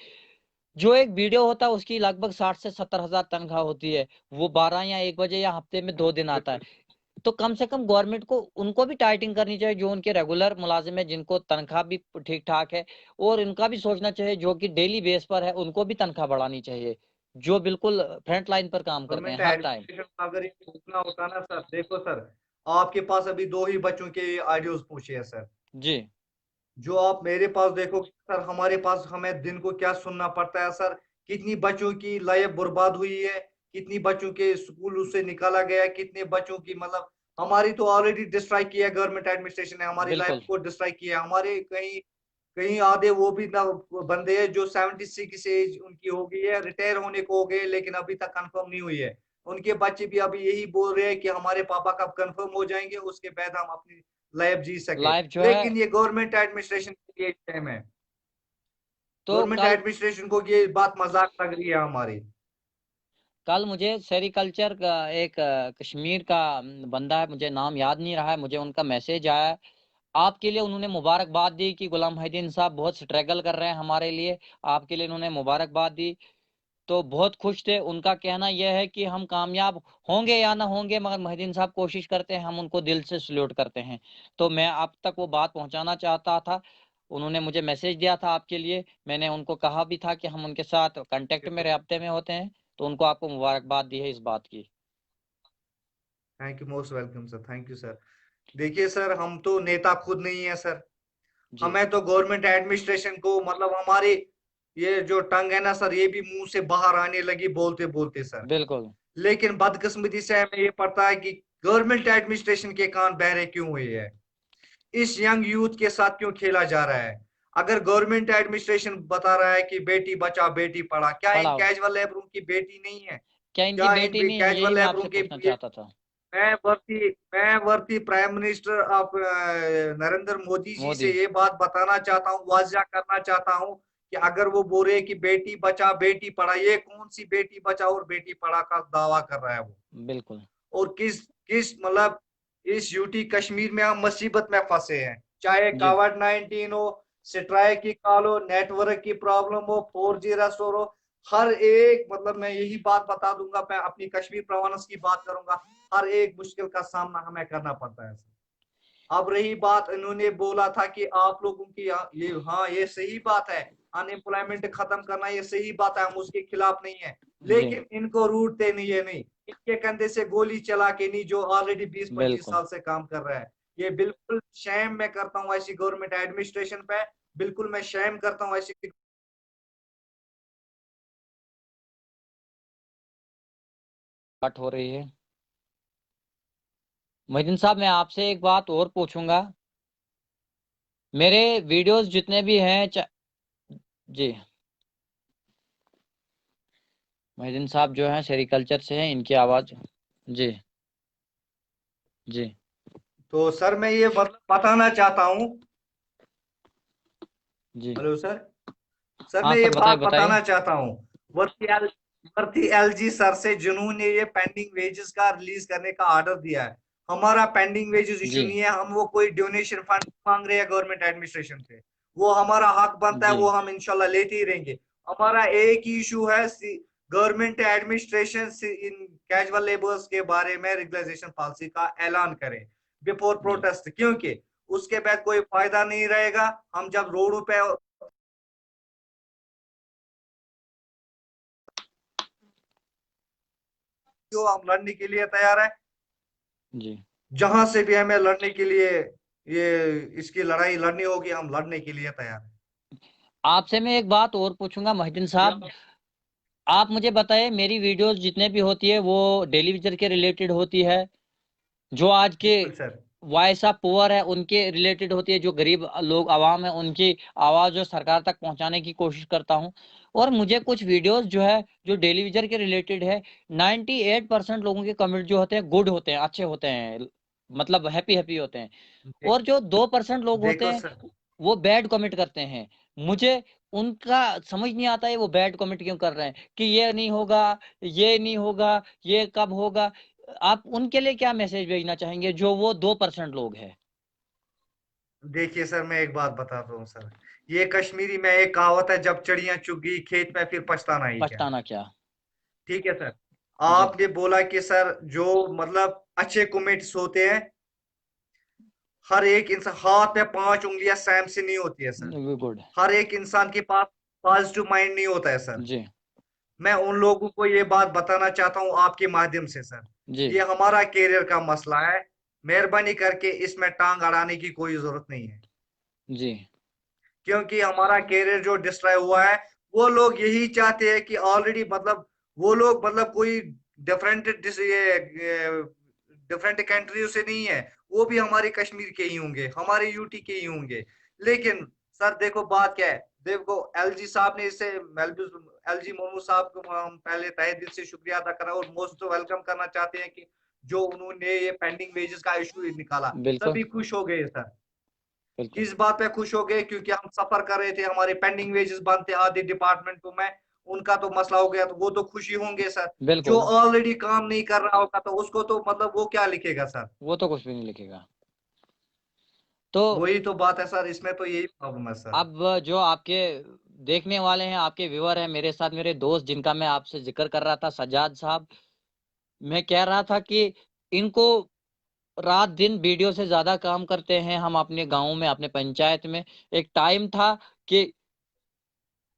जो एक वीडियो होता है उसकी लगभग 60 से 70 हजार तनख्वाह होती है। वो 12 या 1 बजे या हफ्ते में 2 दिन आता है। बिल्कुल। तो कम से कम गवर्नमेंट को उनको भी टाइटिंग करनी चाहिए, जो उनके रेगुलर मुलाजिम है जिनको तनख्वाह भी ठीक ठाक है। और इनका भी सोचना चाहिए जो कि डेली बेस पर है, उनको भी तनख्वाह बढ़ानी चाहिए, जो बिल्कुल फ्रंट लाइन पर काम करते हैं गवर्नमेंट हर टाइम। एडमिनिस्ट्रेशन का अगर ये पूछना होता ना सर, देखो सर, आपके पास अभी दो ही बच्चों के आइडियोज पूछे हैं सर। जी जो आप मेरे पास देखो सर, हमारे पास हमें दिन को क्या सुनना पड़ता है सर, कितनी बच्चों की लाइफ बर्बाद हुई है, कितनी बच्चों के स्कूल उससे निकाला गया, कितने बच्चों की मतलब हमारी तो ऑलरेडी डिस्ट्राई किया है गवर्नमेंट एडमिनिस्ट्रेशन ने, हमारी लाइफ बिल्कुल को डिस्ट्राई किया है। हमारे कहीं कहीं आधे वो भी ना बंदे हैं जो 76 एज उनकी हो गई है, रिटायर होने को हो गए, लेकिन अभी तक कंफर्म नहीं हुई है। उनके बच्चे भी अभी यही बोल रहे हैं कि हमारे पापा कब कंफर्म हो जाएंगे, उसके बाद हम अपनी लाइफ जी सके। लाइफ जो है। लेकिन ये गवर्नमेंट एडमिनिस्ट्रेशन के लिए टाइम है, तो गवर्नमेंट कल एडमिनिस्ट्रेशन को ये बात मजाक लग रही है हमारी। कल मुझे सेरिकल्चर का एक कश्मीर का बंदा है, मुझे नाम याद नहीं रहा है, मुझे उनका मैसेज आया है। आपके लिए उन्होंने मुबारकबाद दी कि गुलाम मोहिद्दीन साहब बहुत स्ट्रगल कर रहे हैं हमारे लिए। आपके लिए उन्होंने मुबारकबाद दी, तो बहुत खुश थे। उनका कहना यह है कि हम कामयाब होंगे या ना होंगे, मगर मोहिद्दीन साहब कोशिश करते हैं, हम उनको दिल से सल्यूट करते हैं। तो मैं आप तक वो बात पहुंचाना चाहता था। उन्होंने मुझे मैसेज दिया था आपके लिए, मैंने उनको कहा भी था कि हम उनके साथ कांटेक्ट में रब्ते में होते हैं। तो उनको आपको मुबारकबाद दी है इस बात की। Thank you, most welcome sir, thank you sir. देखिए सर, हम तो नेता खुद नहीं है सर, जी हमें तो गवर्नमेंट एडमिनिस्ट्रेशन को मतलब हमारे ये जो टंग है ना सर, ये भी मुंह से बाहर आने लगी बोलते बोलते सर। बिल्कुल लेकिन बदकिस्मती से हमें ये पता है कि गवर्नमेंट एडमिनिस्ट्रेशन के कान बहरे क्यों हुए हैं, इस यंग यूथ के साथ क्यों खेला जा रहा है। अगर गवर्नमेंट एडमिनिस्ट्रेशन बता रहा है कि बेटी बचाओ बेटी पढ़ा, क्या इन पढ़ाओ। कैजुअल लेबरों की बेटी नहीं है? क्या इनकी क्या इन बेटी नहीं है? यही कैजुअल मैं लेबरों आपसे के पूछना ये, चाहता था। मैं वर्ती prime minister of Narendra Modi ji Modi. से ये बात बताना चाहता हूँ, वाजिया करना चाहता हूँ कि अगर वो बोल रहे हैं कि बेटी बचा बेटी पढ़ा, ये कौन सी बेटी बचाओ और बेटी पढ़ा का दावा कर रहा है वो? बिल्कुल और किस किस मतलब इस यूटी कश्मीर में हम मुसीबत में फंसे हैं, चाहे जी कोविड-19 हो, स्ट्राइक की कॉल हो, नेटवर्क की प्रॉब्लम हो, 4G रेस्टोर हो, हर एक मतलब मैं यही बात बता दूंगा, मैं अपनी कश्मीर प्रोविंस की बात करूंगा, हर एक मुश्किल का सामना हमें करना पड़ता है। अब रही बात, इन्होंने बोला था कि आप लोगों की ये, हाँ ये सही बात है, अनएम्प्लॉयमेंट खत्म करना ये सही बात है, हम उसके खिलाफ नहीं है, जी लेकिन इनको रूटते नहीं है, नहीं इनके कंधे से गोली चला के नहीं, जो ऑलरेडी 20-25 बिल्कुल। साल से काम कर रहा है। ये बिल्कुल शैम मैं करता हूँ ऐसी गवर्नमेंट एडमिनिस्ट्रेशन पे, बिल्कुल मैं शैम करता हूँ ऐसी। कट हो रही है। मोहिद्दीन साहब, मैं आपसे एक बात और पूछूंगा। मेरे वीडियोस जितने भी हैं जी, मोहिद्दीन साहब जो हैं सेरिकल्चर से हैं, इनकी आवाज। जी जी तो सर मैं ये बताना चाहता हूँ, जी। हेलो सर, सर हाँ मैं ये सर, बताइए बात बताइए। बताना चाहता हूँ, वर्क भर्ती एलजी सर से जिन्होंने ये पेंडिंग वेजेस का रिलीज करने का ऑर्डर दिया है। हमारा पेंडिंग वेजेस इशू जी नहीं है, हम वो कोई डोनेशन फंड मांग रहे हैं गवर्नमेंट एडमिनिस्ट्रेशन से। वो हमारा हक बनता है, जी वो हम इंशाल्लाह लेते ही रहेंगे। हमारा एक ही इशू है, government administration in casual labours के बारे में रेगुलराइजेशन पॉलिसी का ऐलान करें बिफोर जी प्रोटेस्ट, क्योंकि उसके बाद कोई फायदा नहीं रहेगा। हम जब रोडों पे जो हम लड़ने के लिए तैयार है, जी। जहां से भी हमें लड़ने के लिए ये इसकी लड़ाई लड़नी होगी, हम लड़ने के लिए तैयार हैं। आपसे मैं एक बात और पूछूंगा मोहिद्दीन साहब, आप मुझे बताइए, मेरी वीडियोस जितने भी होती है वो डेली विजर के रिलेटेड होती है, जो आज के बिल्कुल सर। वॉइस ऑफ पुअर है उनके रिलेटेड होती है, जो गरीब लोग आवाम है उनकी आवाज जो सरकार तक पहुंचाने की कोशिश करता हूं। और मुझे कुछ वीडियोस जो है जो डेली विजर के रिलेटेड है, 98% लोगों के कमेंट जो होते हैं गुड होते हैं, अच्छे होते हैं, मतलब हैप्पी हैप्पी होते हैं। और जो 2% लोग होते देखो हैं सर, वो बैड कमेंट करते हैं। मुझे उनका समझ नहीं आता है वो बैड कमेंट क्यों कर रहे हैं, कि ये नहीं होगा, ये नहीं होगा, ये कब होगा। आप उनके लिए क्या मैसेज भेजना चाहेंगे जो वो 2% लोग हैं? देखिए सर, मैं एक बात बताता हूँ सर। ये कश्मीरी में एक कहावत है, जब चिड़ियां चुग गई खेत में फिर पछताना ही क्या। पछताना क्या। ठीक है सर। जी आपने बोला कि सर जो मतलब अच्छे कमेंट्स होते हैं, हर एक इंसान हाथ में 5 उंगलियां सेम से नहीं होती है सर। गुड। हर एक इंसान के पास पॉजिटिव माइंड नहीं होता है सर। जी मैं उन लोगों को ये बात बताना चाहता हूँ आपके माध्यम से सर। जी ये हमारा कैरियर का मसला है, मेहरबानी करके इसमें टांग अड़ाने की कोई जरूरत नहीं है। जी क्योंकि हमारा कैरियर जो डिस्ट्रॉय हुआ है, वो लोग यही चाहते हैं कि ऑलरेडी मतलब वो लोग मतलब कोई डिफरेंट डिफरेंट कंट्रियों से नहीं है, वो भी हमारे कश्मीर के ही होंगे, हमारे यूटी के ही होंगे। लेकिन सर देखो बात क्या है, देखो एलजी साहब ने इसे एलजी मोमू साहब को हम पहले तहे दिल से शुक्रिया अदा करना और मोस्ट वेलकम करना चाहते हैं कि जो उन्होंने ये पेंडिंग वेजेस का इशू निकाला। बिल्कुल सभी खुश हो गए सर, बिल्कुल। इस बात पे खुश हो गए, क्योंकि हम सफर कर रहे थे, हमारे पेंडिंग वेजेस बनते आधे डिपार्टमेंटों में, उनका तो मसला हो गया, तो वो तो खुशी होंगे सर। जो बिल्कुल ऑलरेडी काम नहीं कर रहा होगा तो उसको तो मतलब वो क्या लिखेगा सर। वो तो कुछ भी नहीं लिखेगा। तो वही तो बात है सर, इसमें तो यही प्रॉब्लम है सर। अब जो आपके देखने वाले हैं, आपके व्यूअर हैं, मेरे साथ मेरे दोस्त जिनका मैं आपसे जिक्र कर रहा था, सज्जाद साहब, मैं कह रहा था कि इनको रात दिन वीडियो से ज्यादा काम करते हैं हम अपने गांव में, अपने पंचायत में। एक टाइम था कि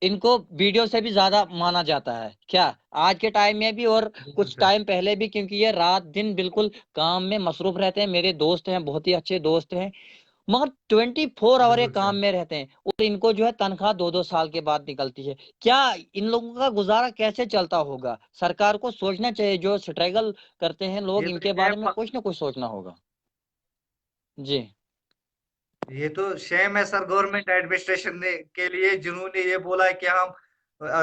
इनको वीडियो से भी ज्यादा माना जाता है क्या, आज के टाइम में भी और बिल्कुल कुछ सर। टाइम पहले भी, क्योंकि ये रात दिन बिल्कुल काम में मसरूफ रहते हैं। मेरे दोस्त हैं, बहुत ही अच्छे दोस्त हैं, मगर 24 आवर ये बिल्कुल काम सर। में रहते हैं, और इनको जो है तनख्वाह 2-2 साल के बाद निकलती है। क्या इन लोगों का गुजारा कैसे चलता होगा? सरकार को सोचना चाहिए, जो स्ट्रगल करते हैं लोग, ये तो इनके बारे में शेम, कुछ ना कुछ सोचना होगा। जी ये तो शेम है सर गवर्नमेंट एडमिनिस्ट्रेशन ने के लिए, जिन्होंने ये बोला है कि हम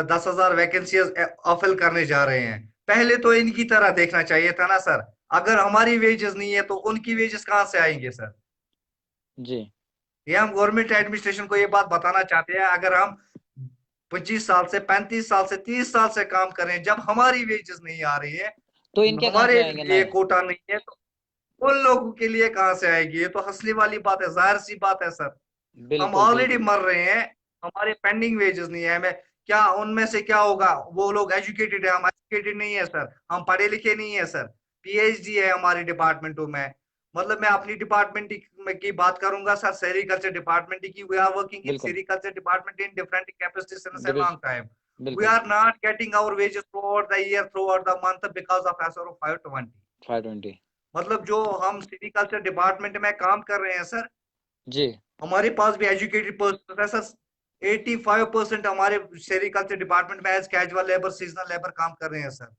10,000 वैकेंसीज फिल करने जा रहे हैं। पहले तो इनकी तरह देखना चाहिए था ना सर। अगर हमारी वेजेस नहीं है तो उनकी वेजेस कहाँ से आएंगे सर। जी। ये हम गवर्नमेंट एडमिनिस्ट्रेशन को ये बात बताना चाहते हैं, अगर हम 25 साल से 35 साल से 30 साल से काम कर रहे हैं, जब हमारी वेजेस नहीं आ रही है, तो इनके कहाँ से हमारे आएंगे लिए नए? कोटा नहीं है, तो उन लोगों के लिए कहाँ से आएगी। ये तो हंसने वाली बात है, जाहिर सी बात है सर। हम बिल्कुल ऑलरेडी बिल्कुल मर रहे हैं, हमारे पेंडिंग वेजेस नहीं है, हमें क्या उनमें से क्या होगा। वो लोग एजुकेटेड है, हम एजुकेटेड नहीं है सर, हम पढ़े लिखे नहीं है सर। पीएचडी है हमारे डिपार्टमेंटों में। मतलब मैं अपनी डिपार्टमेंट की बात करूंगा सर, सेरिकल्चर डिपार्टमेंट की। वी आर वर्किंग इन बिल्कुल। Sericulture department in different capacities since a डिविज लॉन्ग टाइम। वी बिल्कुल। Are not getting our wages throughout the year, throughout the month, because of SRO 520। 520। मतलब जो हम sericulture department में काम कर रहे हैं सर, जी हमारे पास भी एजुकेटेड पर्सन है सर। 85% हमारे सेरिकल्चर डिपार्टमेंट में as casual labour, seasonal labour काम कर रहे हैं सर।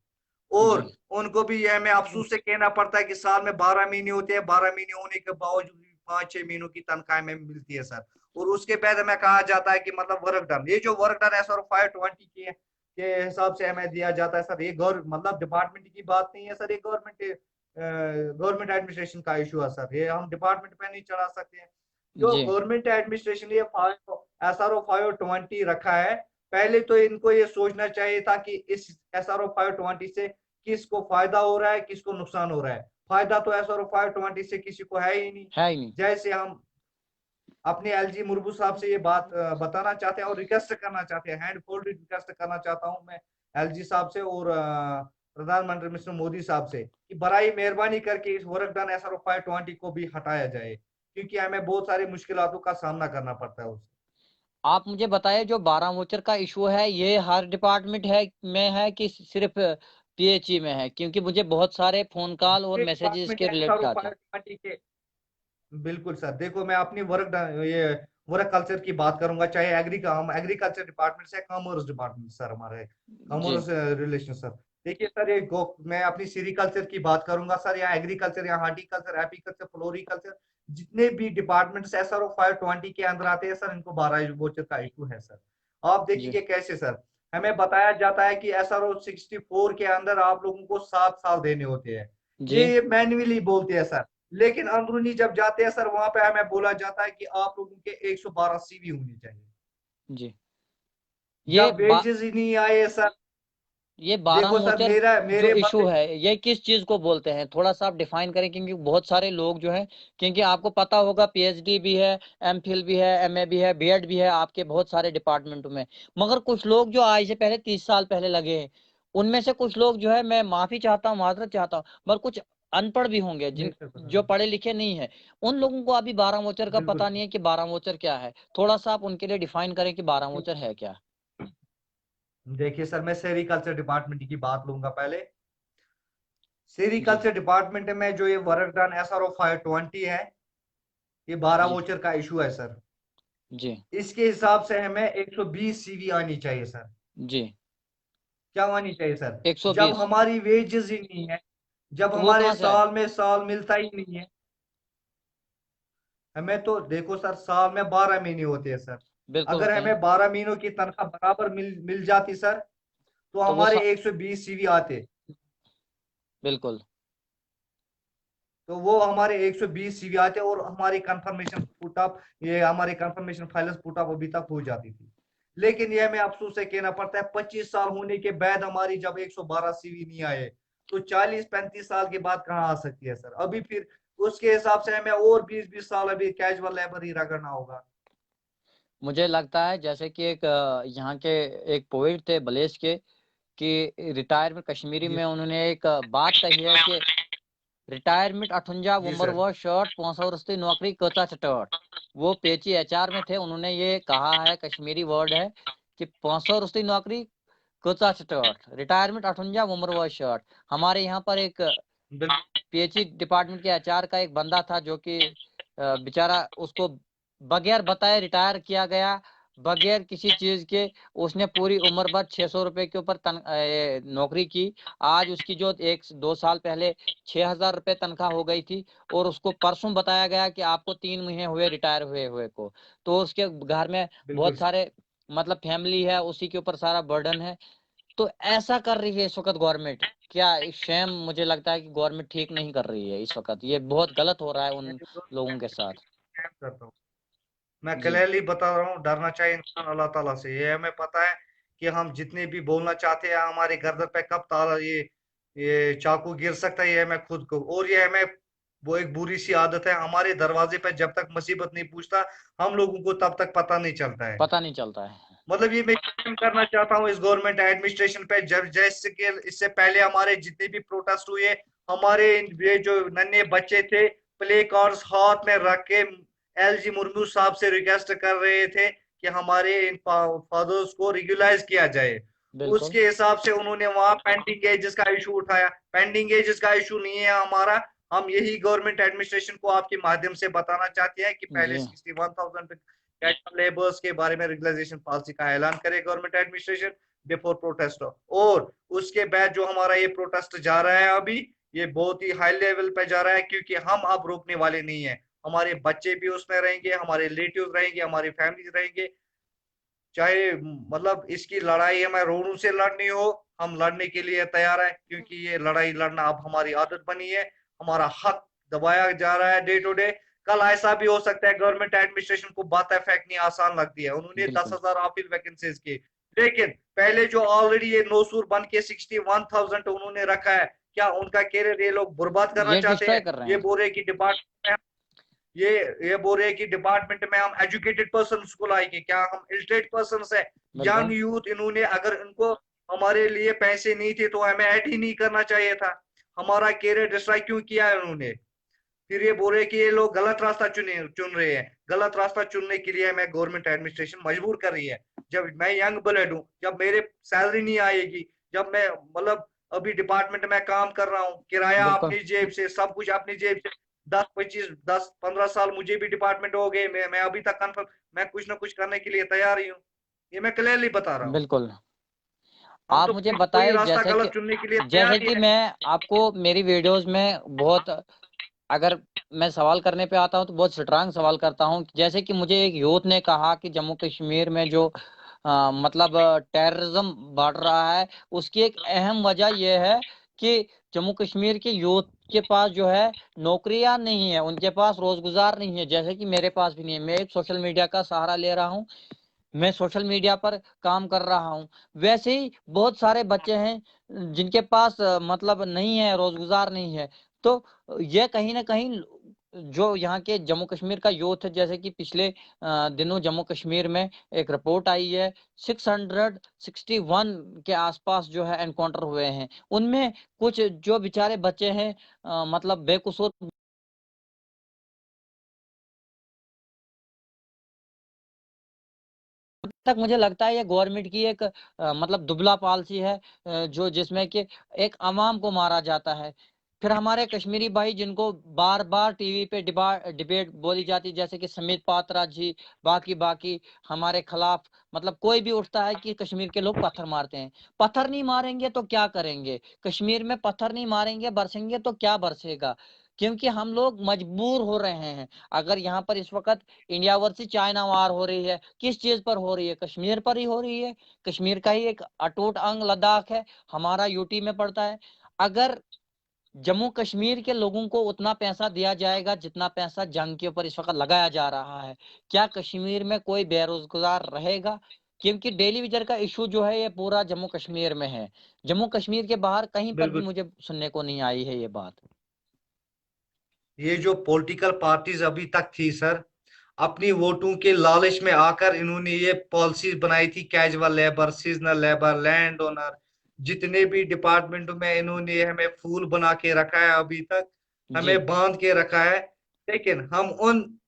और जी उनको भी ये हमें अफसोस से कहना पड़ता है कि साल में 12 महीने होते हैं, 12 महीने होने के बावजूद भी 5-6 महीनों की तनख्वाह में मिलती है सर। और उसके बाद हमें कहा जाता है कि मतलब वर्क डन, ये जो वर्क डन है सर 520 के हिसाब से हमें दिया जाता है सर। ये गवर्नमेंट मतलब डिपार्टमेंट की बात नहीं है सर, ये गवर्नमेंट एडमिनिस्ट्रेशन का इशू है सर, ये हम डिपार्टमेंट पे नहीं चढ़ा सकते हैं। जो जी गवर्नमेंट एडमिनिस्ट्रेशन ये एसआरओ 520 रखा है, पहले तो इनको ये सोचना चाहिए था कि इस SRO 520 से किसको फायदा हो रहा है, किसको नुकसान हो रहा है। फायदा तो SRO 520 से किसी को है ही नहीं। है ही नहीं। जैसे हम अपने LG मुर्मू साहब से ये बात बताना चाहते हैं और रिक्वेस्ट करना चाहते हैं, हैंड फोल्डेड रिक्वेस्ट करना चाहता हूं मैं LG साहब से और प्रधानमंत्री मिस्टर मोदी साहब से कि बराई मेहरबानी करके इस वर्क डन SRO 520 को भी हटाया जाए, क्योंकि हमें बहुत सारी मुश्किलों का सामना करना पड़ता है उससे। आप मुझे बताइए, जो 12 वोचर का इशू है, ये हर डिपार्टमेंट है में है कि सिर्फ PHE में है? क्योंकि मुझे बहुत सारे फोन कॉल और ये मैसेजेस डिपार्टमेंट के रिलेटेड SRO आते हैं। 520 के बिल्कुल सर, देखो मैं अपनी ये वर्क कल्चर की बात करूंगा, चाहे हम एग्रीकल्चर डिपार्टमेंट से कॉमर्स डिपार्टमेंट सर, हमारे जी कॉमर्स रिलेशन सर। देखिए सर, मैं अपनी सीरीकल्चर की बात करूंगा सर, या एग्रीकल्चर या हार्टिकल्चर एपीकल्चर फ्लोरिकल्चर, जितने भी डिपार्टमेंट SRO 520 के अंदर आते हैं सर, इनको 12 वोचर का इशू है सर। आप जी देखिए कैसे सर, हमें बताया जाता है कि SRO 64 के अंदर आप लोगों को 7 साल देने होते हैं, जी ये मैन्युअली बोलते हैं सर। लेकिन अंदरूनी जब जाते हैं सर, वहां पे हमें बोला जाता है कि आप लोगों के 112 CV होने चाहिए। जी। ये जब वेजेस ही नहीं आए सर, ये 12 देखो सर, मोचर जो मेरे इशू बंदे है, ये किस चीज को बोलते हैं? थोड़ा सा आप डिफाइन करें, क्योंकि बहुत सारे लोग जो हैं, क्योंकि आपको पता होगा PhD भी है, MPhil भी है, MA भी है, B.Ed भी है आपके बहुत सारे डिपार्टमेंटों में। मगर कुछ लोग जो आज से पहले 30 साल पहले लगे हैं, उनमें से कुछ लोग जो है, मैं माफी चाहता हूँ, माजरत चाहता हूँ, मगर कुछ अनपढ़ भी होंगे नहीं जिन सर, पता जो नहीं। पढ़े लिखे नहीं है। उन लोगों को अभी 12 मोचर का बिल्कुल पता नहीं है कि 12 मोचर क्या है। थोड़ा सा आप उनके लिए डिफाइन करें कि 12 मोचर है क्या। देखिए सर, मैं सेरिकल्चर डिपार्टमेंट की बात लूंगा पहले। जी सेरिकल्चर डिपार्टमेंट में जो ये वर्क डन SRO 520 है, ये 12 जी वोचर का इशू है सर। जी इसके हिसाब से हमें 120 CV आनी चाहिए सर। जी। क्या आनी चाहिए सर? जब 120? हमारी वेजेस ही नहीं है, जब तो वो हमारे कहाँ से आए? साल में साल मिलता ही नहीं है, हमें तो देखो सर, साल में 12 महीने होते हैं सर। बिल्कुल अगर होते हैं। हमें 12 महीनों की तनख्वाह बराबर मिल जाती सर, तो तो वो हमारे 120 CV आते। बिल्कुल। तो वो हमारे 120 CV आते और हमारी कंफर्मेशन पुटअप, ये हमारी कंफर्मेशन फाइल्स पुटअप अभी तक हो जाती थी। लेकिन ये हमें अफसोस से कहना पड़ता है, 25 साल होने के बाद हमारी जब 112 CV नहीं आए, तो 40-35 साल के बाद कहाँ आ सकती है सर? अभी फिर उसके हिसाब से हमें और 20-20 साल अभी कैजुअल लेबर ही रगड़ना होगा। मुझे लगता है जैसे कि एक यहाँ के एक पोइट थे बलेश के, कि रिटायरमेंट कश्मीरी जी में उन्होंने एक बात कही है कि रिटायरमेंट 58 जी उम्र सर। व शर्ट 65 नौकरी कचा चटट। वो पेची HR में थे, उन्होंने ये कहा है, कश्मीरी वर्ड है कि 65 नौकरी कचा चटट, रिटायरमेंट 58 उम्र व शर्ट। हमारे यहाँ पर एक बिल्कुल PHE डिपार्टमेंट के HR का एक बंदा था, जो कि बेचारा, उसको बगैर बताए रिटायर किया गया, बगैर किसी चीज के। उसने पूरी उम्र भर 600 रुपए के ऊपर नौकरी की। आज उसकी जो 1-2 साल पहले 6,000 रुपए तनख्वाह हो गई थी, और उसको परसों बताया गया कि आपको 3 महीने हुए रिटायर हुए हुए को। तो उसके घर में बिल्कुल बहुत सर। सारे, मतलब फैमिली है, उसी के ऊपर सारा बर्डन है। तो ऐसा कर रही है इस वक्त गवर्नमेंट, क्या शेम, मुझे लगता है कि गवर्नमेंट ठीक नहीं कर रही है इस वक्त। ये बहुत गलत हो रहा है मैं उन तो लोगों के साथ। करता हूँ, मैं जी क्लियरली बता रहा हूँ, डरना चाहिए इंसान अल्लाह ताला से। ये हमें पता है कि हम जितने भी बोलना चाहते हैं, हमारे गर्दन पे कब ताला ये चाकू गिर सकता है, ये हमें खुद को। और ये हमें वो एक बुरी सी आदत है, हमारे दरवाजे पे जब तक मुसीबत नहीं पूछता, हम लोगों को तब तक पता नहीं चलता है। पता नहीं चलता है। मतलब ये मैं क्लेम करना चाहता हूँ इस गवर्नमेंट एडमिनिस्ट्रेशन पे, जब जैसे कि इससे पहले हमारे जितने भी प्रोटेस्ट हुए, हमारे ये जो नन्हे बच्चे थे, प्ले कार्ड्स हाथ में रख के LG मुर्मू साहब से रिक्वेस्ट कर रहे थे कि हमारे इन फादर्स को रेगुलाइज किया जाए। बिल्कुल। उसके हिसाब से उन्होंने वहां पेंडिंग एजेस का इशू उठाया। पेंडिंग एजेस का इशू नहीं है हमारा। हम यही गवर्नमेंट एडमिनिस्ट्रेशन को आपके माध्यम से बताना चाहते हैं कि पहले जी 61,000 कैजुअल लेबर्स के बारे में रेगुलाइजेशन पॉलिसी का ऐलान करे गवर्नमेंट एडमिनिस्ट्रेशन बिफोर प्रोटेस्ट। और उसके बाद जो हमारा ये प्रोटेस्ट जा रहा है अभी, ये बहुत ही हाई लेवल पे जा रहा है, क्योंकि हम अब रोकने वाले नहीं है। हमारे बच्चे भी उसमें रहेंगे, हमारे रिलेटिव रहेंगे, हमारी फैमिली रहेंगे। चाहे मतलब इसकी लड़ाई हमें रोनों से लड़नी हो, हम लड़ने के लिए तैयार है, क्योंकि ये लड़ाई लड़ना अब हमारी आदत बनी है। हमारा हक दबाया जा रहा है डे टू डे। कल ऐसा भी हो सकता है गवर्नमेंट एडमिनिस्ट्रेशन को बातें फेंकनी आसान लगती है, उन्होंने दस बिल्कुल। हजार अपील वैकेंसीज की, लेकिन पहले जो ऑलरेडी ये नोसूर बन के 61,000 उन्होंने रखा है, क्या उनका कैरियर ये लोग बर्बाद करना ये चाहते डिस्ट्रॉय हैं? कर रहे ये हैं। बोल रहे हैं कि डिपार्टमेंट ये ये बोल रहे हैं कि डिपार्टमेंट में हम एजुकेटेड पर्सन को लाएंगे, क्या हम इलिटरेट पर्सन है? यंग बिल्कुल यूथ, इन्होंने अगर इनको हमारे लिए पैसे नहीं थे तो हमें ऐड ही नहीं करना चाहिए था। हमारा कैरियर डिस्ट्रॉय क्यों किया है उन्होंने? फिर ये बोल रहे हैं कि ये लोग गलत रास्ता चुन रहे हैं। गलत रास्ता चुनने के लिए हमें गवर्नमेंट एडमिनिस्ट्रेशन मजबूर कर रही है। जब मैं यंग ब्लड हूँ, जब मेरे सैलरी नहीं आएगी, जब मैं मतलब अभी डिपार्टमेंट में काम कर रहा हूँ, किराया बिल्कुल अपनी जेब से, सब कुछ अपनी जेब से, 10 25 10 15 साल मुझे भी डिपार्टमेंट हो गए, मैं अभी तक कन्फर्म, मैं कुछ ना कुछ करने के लिए तैयार ही हूँ। ये मैं क्लियरली बता रहा हूँ। बिल्कुल। हम आप तो मुझे कोई बताएं, रास्ता गलत चुनने के लिए तैयार जैसे ही कि है। मैं आपको मेरी वीडियोस में बहुत, अगर मैं सवाल करने पे आता हूँ तो बहुत स्ट्रांग सवाल करता हूँ। जैसे कि मुझे एक यूथ ने कहा कि जम्मू कश्मीर में जो मतलब टेररिज्म बढ़ रहा है, उसकी एक अहम वजह यह है कि जम्मू कश्मीर के यूथ के पास जो है नौकरियां नहीं है, उनके पास रोजगार नहीं है, जैसे कि मेरे पास भी नहीं है। मैं एक सोशल मीडिया का सहारा ले रहा हूँ, मैं सोशल मीडिया पर काम कर रहा हूँ। वैसे ही बहुत सारे बच्चे हैं जिनके पास मतलब नहीं है, रोजगार नहीं है। तो ये कहीं ना कहीं जो यहाँ के जम्मू कश्मीर का यूथ है, जैसे कि पिछले दिनों जम्मू कश्मीर में एक रिपोर्ट आई है, 661 के आसपास जो है एनकाउंटर हुए हैं। उनमें कुछ जो बेचारे बच्चे हैं मतलब बेकसूर तक, मुझे लगता है ये गवर्नमेंट की एक मतलब दुबला पॉलिसी है, जो जिसमें कि एक अवाम को मारा जाता है। फिर हमारे कश्मीरी भाई जिनको बार बार टीवी पे डिबेट बोली जाती है, जैसे कि समित पात्रा जी, बाकी बाकी हमारे खिलाफ, मतलब कोई भी उठता है कि कश्मीर के लोग पत्थर मारते हैं। पत्थर नहीं मारेंगे तो क्या करेंगे? कश्मीर में पत्थर नहीं मारेंगे, बरसेंगे तो क्या बरसेगा? क्योंकि हम लोग मजबूर हो रहे हैं। अगर यहाँ पर इस वक्त इंडिया वर्सेस चाइना वार हो रही है, किस चीज पर हो रही है? कश्मीर पर ही हो रही है। कश्मीर का ही एक अटूट अंग लद्दाख है, हमारा यूटी में पड़ता है। अगर जम्मू कश्मीर के लोगों को उतना पैसा दिया जाएगा जितना पैसा जंग के ऊपर इस वक्त लगाया जा रहा है, क्या कश्मीर में कोई बेरोजगार रहेगा? क्योंकि डेली वेजर का इशू जो है ये पूरा जम्मू कश्मीर में है। जम्मू कश्मीर के बाहर कहीं पर भी बिल्कुल। मुझे सुनने को नहीं आई है ये बात। ये जो पॉलिटिकल पार्टीज अभी तक थी सर, अपनी वोटों के लालच में आकर इन्होंने ये पॉलिसीज बनाई थी, casual labour, seasonal labour, land owner, जितने भी डिपार्टमेंटों में इन्होंने हमें फूल बना के रखा है अभी तक, जी हमें बांध के रखा है। लेकिन हम उन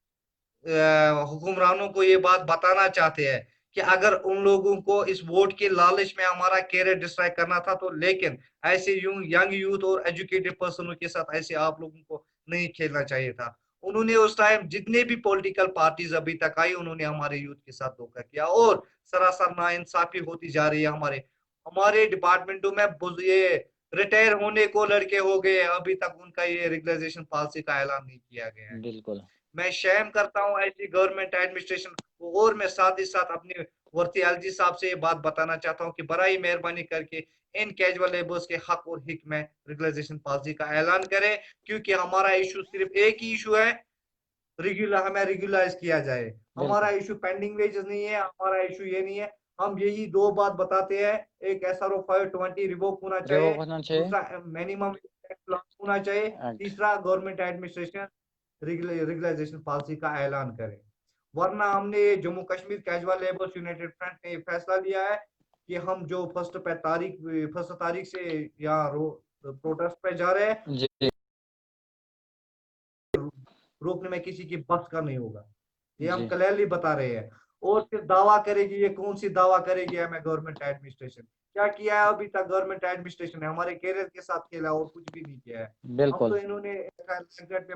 हुक्मरानों को ये बात बताना चाहते हैं कि अगर उन लोगों को इस वोट के लालच में हमारा कैरियर डिस्ट्रॉय करना था तो, लेकिन ऐसे यंग यूथ और एजुकेटेड पर्सनों के साथ ऐसे आप लोगों को नहीं खेलना चाहिए था। उन्होंने उस टाइम जितने भी पॉलिटिकल पार्टीज अभी तक आई, उन्होंने हमारे यूथ के साथ धोखा किया और सरासर नाइंसाफी होती जा रही है। हमारे हमारे डिपार्टमेंटों में ये रिटायर होने को लड़के हो गए, अभी तक उनका ये रेगुलराइजेशन पॉलिसी का ऐलान नहीं किया गया है। बिल्कुल मैं शैम करता हूँ ऐसी गवर्नमेंट एडमिनिस्ट्रेशन को, और मैं साथ ही साथ अपने वर्ती एलजी साहब से ये बात बताना चाहता हूँ कि बड़ी मेहरबानी करके इन कैजुअल लेबर्स के हक और हिक में रेगुलराइजेशन पॉलिसी का ऐलान करें, क्योंकि हमारा इशू सिर्फ एक ही इशू है, रेगुलर हमें रेगुलराइज किया जाए। हमारा बिल्कुल। इशू पेंडिंग वेजेस नहीं है, हमारा इशू ये नहीं है। हम यही दो बात बताते हैं, एक SRO 520 रिवोक होना चाहिए, रिवॉक होना चाहिए। दूसरा मिनिमम होना चाहिए, Act। तीसरा गवर्नमेंट एडमिनिस्ट्रेशन रेगुलराइजेशन पॉलिसी का ऐलान करें। वरना हमने Jammu Kashmir casual labours united front ने फैसला लिया है कि हम जो फर्स्ट तारीख से यहाँ प्रोटेस्ट पे जा रहे हैं, जी रोकने में किसी की बस का नहीं होगा। ये हम जी क्लियरली बता रहे हैं। और फिर दावा करेगी, ये कौन सी दावा करेगी हमें गवर्नमेंट एडमिनिस्ट्रेशन? क्या किया है अभी तक गवर्नमेंट एडमिनिस्ट्रेशन ने? हमारे कैरियर के साथ खेला और कुछ भी नहीं किया है। अब तो बिल्कुल इन्होंने पे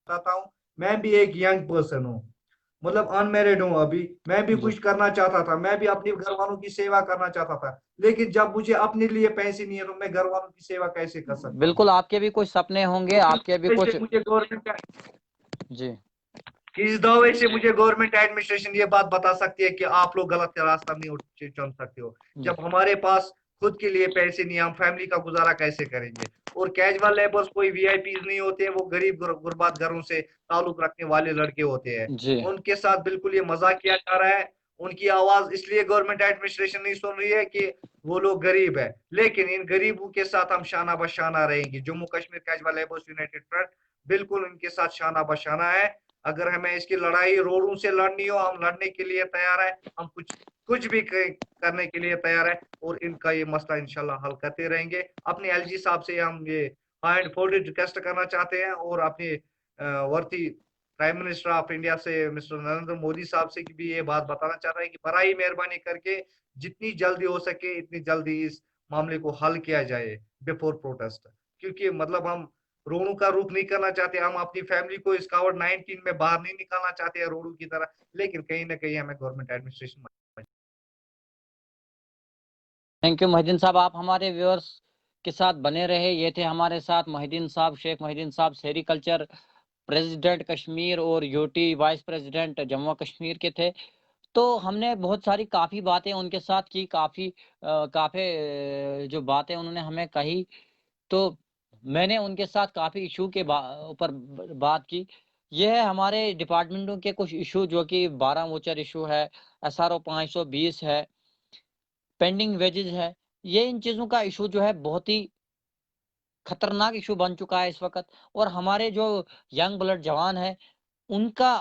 बताता हूँ, मैं भी एक यंग पर्सन हूँ, मतलब अनमेरिड हूँ अभी, मैं भी जी। कुछ करना चाहता था, मैं भी अपने घर वालों की सेवा करना चाहता था। लेकिन जब मुझे अपने लिए पैसे नहीं है तो मैं घर वालों की सेवा कैसे कर सकता हूँ? बिल्कुल आपके भी कुछ सपने होंगे, तो आपके भी किस कुछ। से मुझे गवर्नमेंट जी किस दावे से मुझे गवर्नमेंट एडमिनिस्ट्रेशन ये बात बता सकती है कि आप लोग गलत रास्ता नहीं चुन सकते हो, जी जब हमारे पास खुद के लिए पैसे नहीं, हम फैमिली का गुजारा कैसे करेंगे? और कैजुअल लेबर्स कोई वीआईपी नहीं होते, वो गरीब गुरबात घरों से ताल्लुक रखने वाले लड़के होते हैं। जी। उनके साथ बिल्कुल ये मजाक किया जा रहा है। उनकी आवाज इसलिए गवर्नमेंट एडमिनिस्ट्रेशन नहीं सुन रही है कि वो लोग गरीब है, लेकिन इन गरीबों के साथ हम शाना बशाना रहेंगे। Jammu Kashmir casual labours united front बिल्कुल उनके साथ शाना बशाना है। अगर हमें इसकी लड़ाई रोडों से लड़नी हो, हम लड़ने के लिए तैयार है। हम कुछ कुछ भी करने के लिए तैयार है, और इनका ये मसला इंशाल्लाह हल करते रहेंगे। अपने एलजी साहब से हम ये हैंड फोल्डेड रिक्वेस्ट करना चाहते हैं, और अपने वर्ती प्राइम मिनिस्टर ऑफ इंडिया से मिस्टर नरेंद्र मोदी साहब से भी ये बात बताना चाह रहे हैं कि बड़ी मेहरबानी करके जितनी जल्दी हो सके इतनी जल्दी इस मामले को हल किया जाए बिफोर प्रोटेस्ट। क्योंकि मतलब हम रोडों का रुख नहीं करना चाहते, हम अपनी फैमिली को इस कोविड-19 में बाहर नहीं निकालना चाहते हैं रोडों की तरह, लेकिन कहीं ना कहीं हमें government administration. Thank you Mohiddin साहब, आप हमारे व्यूअर्स के साथ बने रहे। ये थे हमारे साथ मोहिद्दीन साहब, शेख मोहिद्दीन साहब, सेरीकल्चर प्रेसिडेंट कश्मीर और UT vice president Jammu Kashmir के थे। तो हमने बहुत सारी काफ़ी बातें उनके साथ की, काफ़ी जो बातें उन्होंने हमें कही, तो मैंने उनके साथ काफ़ी इशू के ऊपर बात की। यह है हमारे डिपार्टमेंटों के कुछ इशू, जो कि 12 वोचर इशू है, SRO 520 है, पेंडिंग वेजेस है। ये इन चीज़ों का इशू जो है बहुत ही खतरनाक इशू बन चुका है इस वक्त। और हमारे जो यंग ब्लड जवान है, उनका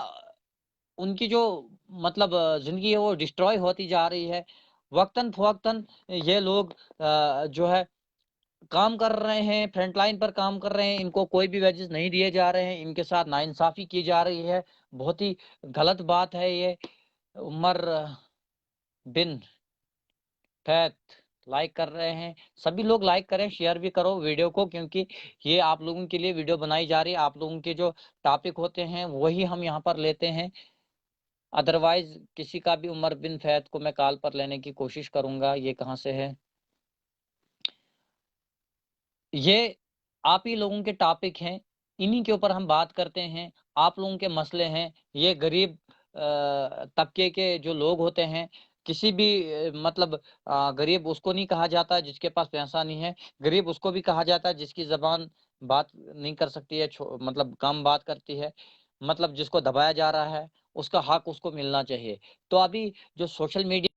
उनकी जो मतलब ज़िंदगी है वो डिस्ट्रॉय होती जा रही है। वक्तन फ़वक्तन ये लोग जो है काम कर रहे हैं, फ्रंट लाइन पर काम कर रहे हैं, इनको कोई भी वेजेस नहीं दिए जा रहे हैं, इनके साथ नाइंसाफ़ी की जा रही है। बहुत ही गलत बात है ये। उमर बिन फैत लाइक कर रहे हैं, सभी लोग लाइक करें, शेयर भी करो वीडियो को, क्योंकि ये आप लोगों के लिए वीडियो बनाई जा रही है। आप लोगों के जो टॉपिक होते हैं वही हम यहाँ पर लेते हैं। अदरवाइज किसी का भी उमर बिन फैद को मैं कॉल पर लेने की कोशिश करूंगा। ये कहाँ से है? ये आप ही लोगों के टॉपिक हैं, इन्हीं के ऊपर हम बात करते हैं। आप लोगों के मसले हैं। ये गरीब तबके के जो लोग होते हैं, किसी भी मतलब गरीब उसको नहीं कहा जाता जिसके पास पैसा नहीं है। गरीब उसको भी कहा जाता है जिसकी ज़बान बात नहीं कर सकती है, मतलब कम बात करती है, मतलब जिसको दबाया जा रहा है, उसका हक उसको मिलना चाहिए। तो अभी जो सोशल मीडिया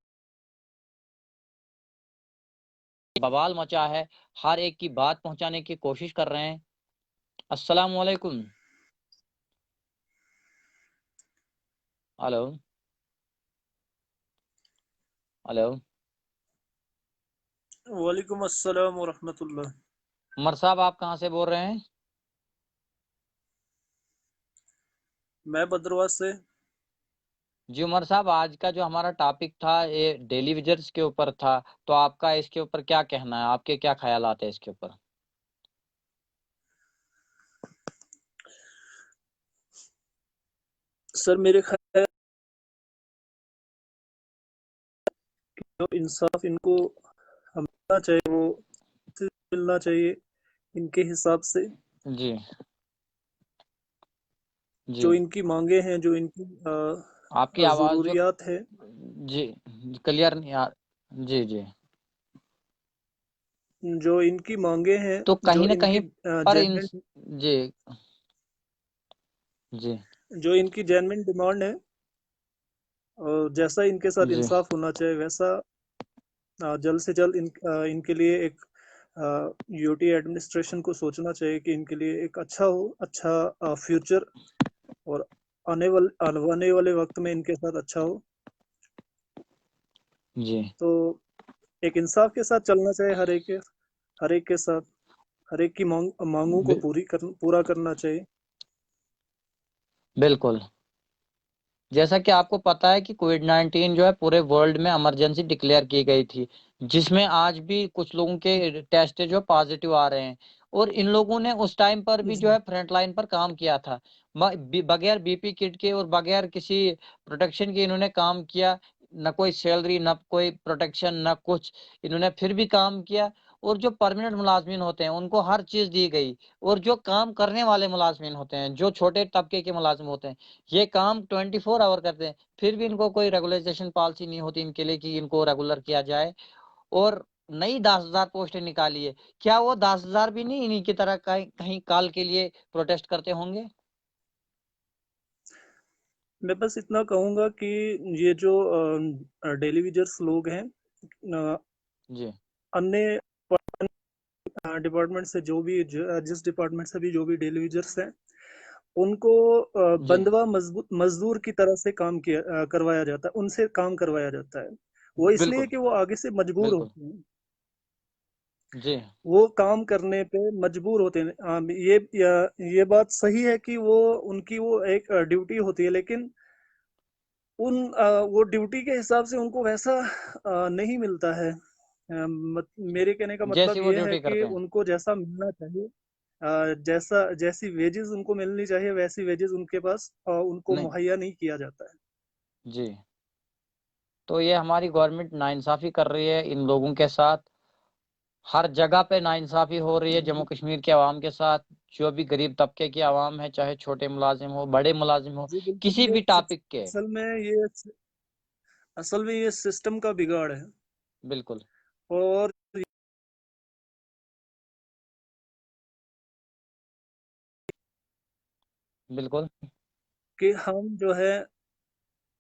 बवाल मचा है, हर एक की बात पहुंचाने की कोशिश कर रहे हैं। अस्सलाम वालेकुम। Hello hello. वालेकुम अस्सलाम वरहमतुल्लाह। उमर साहब, आप कहाँ से बोल रहे हैं? मैं भद्रवाह से। जी उमर साहब, आज का जो हमारा टॉपिक था ये डेली विजर्स के ऊपर था, तो आपका इसके ऊपर क्या कहना है? आपके क्या ख्यालात है इसके ऊपर? सर मेरे ख्याल जो इंसाफ इनको मिलना चाहिए वो मिलना चाहिए इनके हिसाब से। जी जी। जो इनकी मांगे हैं, जो इनकी आपकी आवाज़ जो ज़रूरियात है, जी क्लियर नहीं आ। जी जी। जो इनकी मांगे हैं, तो जो कहीं ना इनकी कहीं पर इन जेन्युइन जी जी जो इनकी जेन्युइन डिमांड है, और जैसा इनके साथ जी। इंसाफ होना चाहिए वैसा जल्द से जल्द इनके लिए एक यूटी एडमिनिस्ट्रेशन को सोचना चाहिए कि इनके लिए एक अच्छा फ्यूचर, और आने वाले वक्त में इनके साथ अच्छा हो। जी तो एक इंसाफ के साथ चलना चाहिए हर एक के साथ, हर एक की मांगों को पूरा करना चाहिए। बिल्कुल। जैसा कि आपको पता है कि कोविड-19 जो है पूरे वर्ल्ड में इमरजेंसी डिक्लेयर की गई थी, जिसमें आज भी कुछ लोगों के टेस्ट जो पॉजिटिव आ रहे हैं, और इन लोगों ने उस टाइम पर भी जो है फ्रंट लाइन पर काम किया था। बगैर बीपी किट के और बगैर किसी प्रोटेक्शन के इन्होंने काम किया। न कोई सैलरी, न कोई प्रोटेक्शन, न कुछ। इन्होंने फिर भी काम किया। और जो परमानेंट मुलाजमीन होते हैं उनको हर चीज़ दी गई, और जो काम करने वाले मुलाजमीन होते हैं, जो छोटे तबके के मुलाजिम होते हैं, ये काम 24 आवर करते हैं, फिर भी इनको कोई रेगुलराइजेशन पॉलिसी नहीं होती इनके लिए कि इनको रेगुलर किया जाए। और नई 10,000 पोस्टें निकाली है। क्या वो 10,000 भी नहीं इन्हीं की तरह कहीं कहीं काल के लिए प्रोटेस्ट करते होंगे? मैं बस इतना कहूंगा कि ये जो टेलीविजर्स लोग हैं, जी अन्य डिपार्टमेंट से जिस डिपार्टमेंट से भी जो भी टेलीविजर्स हैं, उनको जी बंधवा मजदूर की तरह से करवाया जाता है, उनसे काम करवाया जाता है। वो इसलिए बिल्कुल कि वो आगे से मजबूर बिल्कुल होते हैं, जी वो काम करने पे मजबूर होते हैं। ये बात सही है कि उनकी वो एक ड्यूटी होती है, लेकिन वो ड्यूटी के हिसाब से उनको वैसा नहीं मिलता है। मेरे कहने का जैसी मतलब वो ये है ड्यूटी कि करते हैं। उनको जैसा मिलना चाहिए, जैसी वेजेस उनको मिलनी चाहिए, वैसी वेजेस उनके पास उनको नहीं मुहैया नहीं किया जाता है। जी, तो ये हमारी गवर्नमेंट नाइंसाफी कर रही है इन लोगों के साथ। हर जगह पे नाइंसाफी हो रही है जम्मू जी कश्मीर के आवाम के साथ। जो भी गरीब तबके की आवाम है, चाहे छोटे मुलाजिम हो, बड़े मुलाजिम हो, जी बिल्कुल। किसी भी टॉपिक के। असल में ये असल में ये सिस्टम का बिगाड़ है। बिल्कुल और बिल्कुल कि हम जो है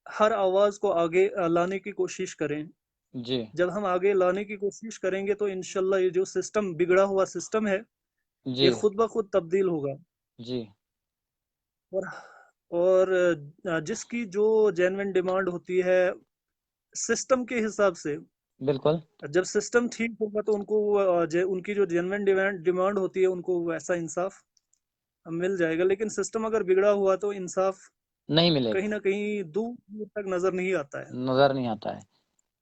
हर आवाज को आगे लाने की कोशिश करें। जी जब हम आगे लाने की कोशिश करेंगे तो इंशाल्लाह ये जो सिस्टम बिगड़ा हुआ सिस्टम है, जी ये खुद ब खुद तब्दील होगा। जी और और जिसकी जो जेन्युइन डिमांड होती है सिस्टम के हिसाब से, बिल्कुल जब सिस्टम ठीक होगा तो उनको उनकी जो जेन्युइन डिमांड होती है उनको वैसा इंसाफ मिल जाएगा। लेकिन सिस्टम अगर बिगड़ा हुआ तो इंसाफ नहीं कहीं मिलेगा, ना कहीं दूर दूर तक नजर नहीं आता है। नजर नहीं आता है।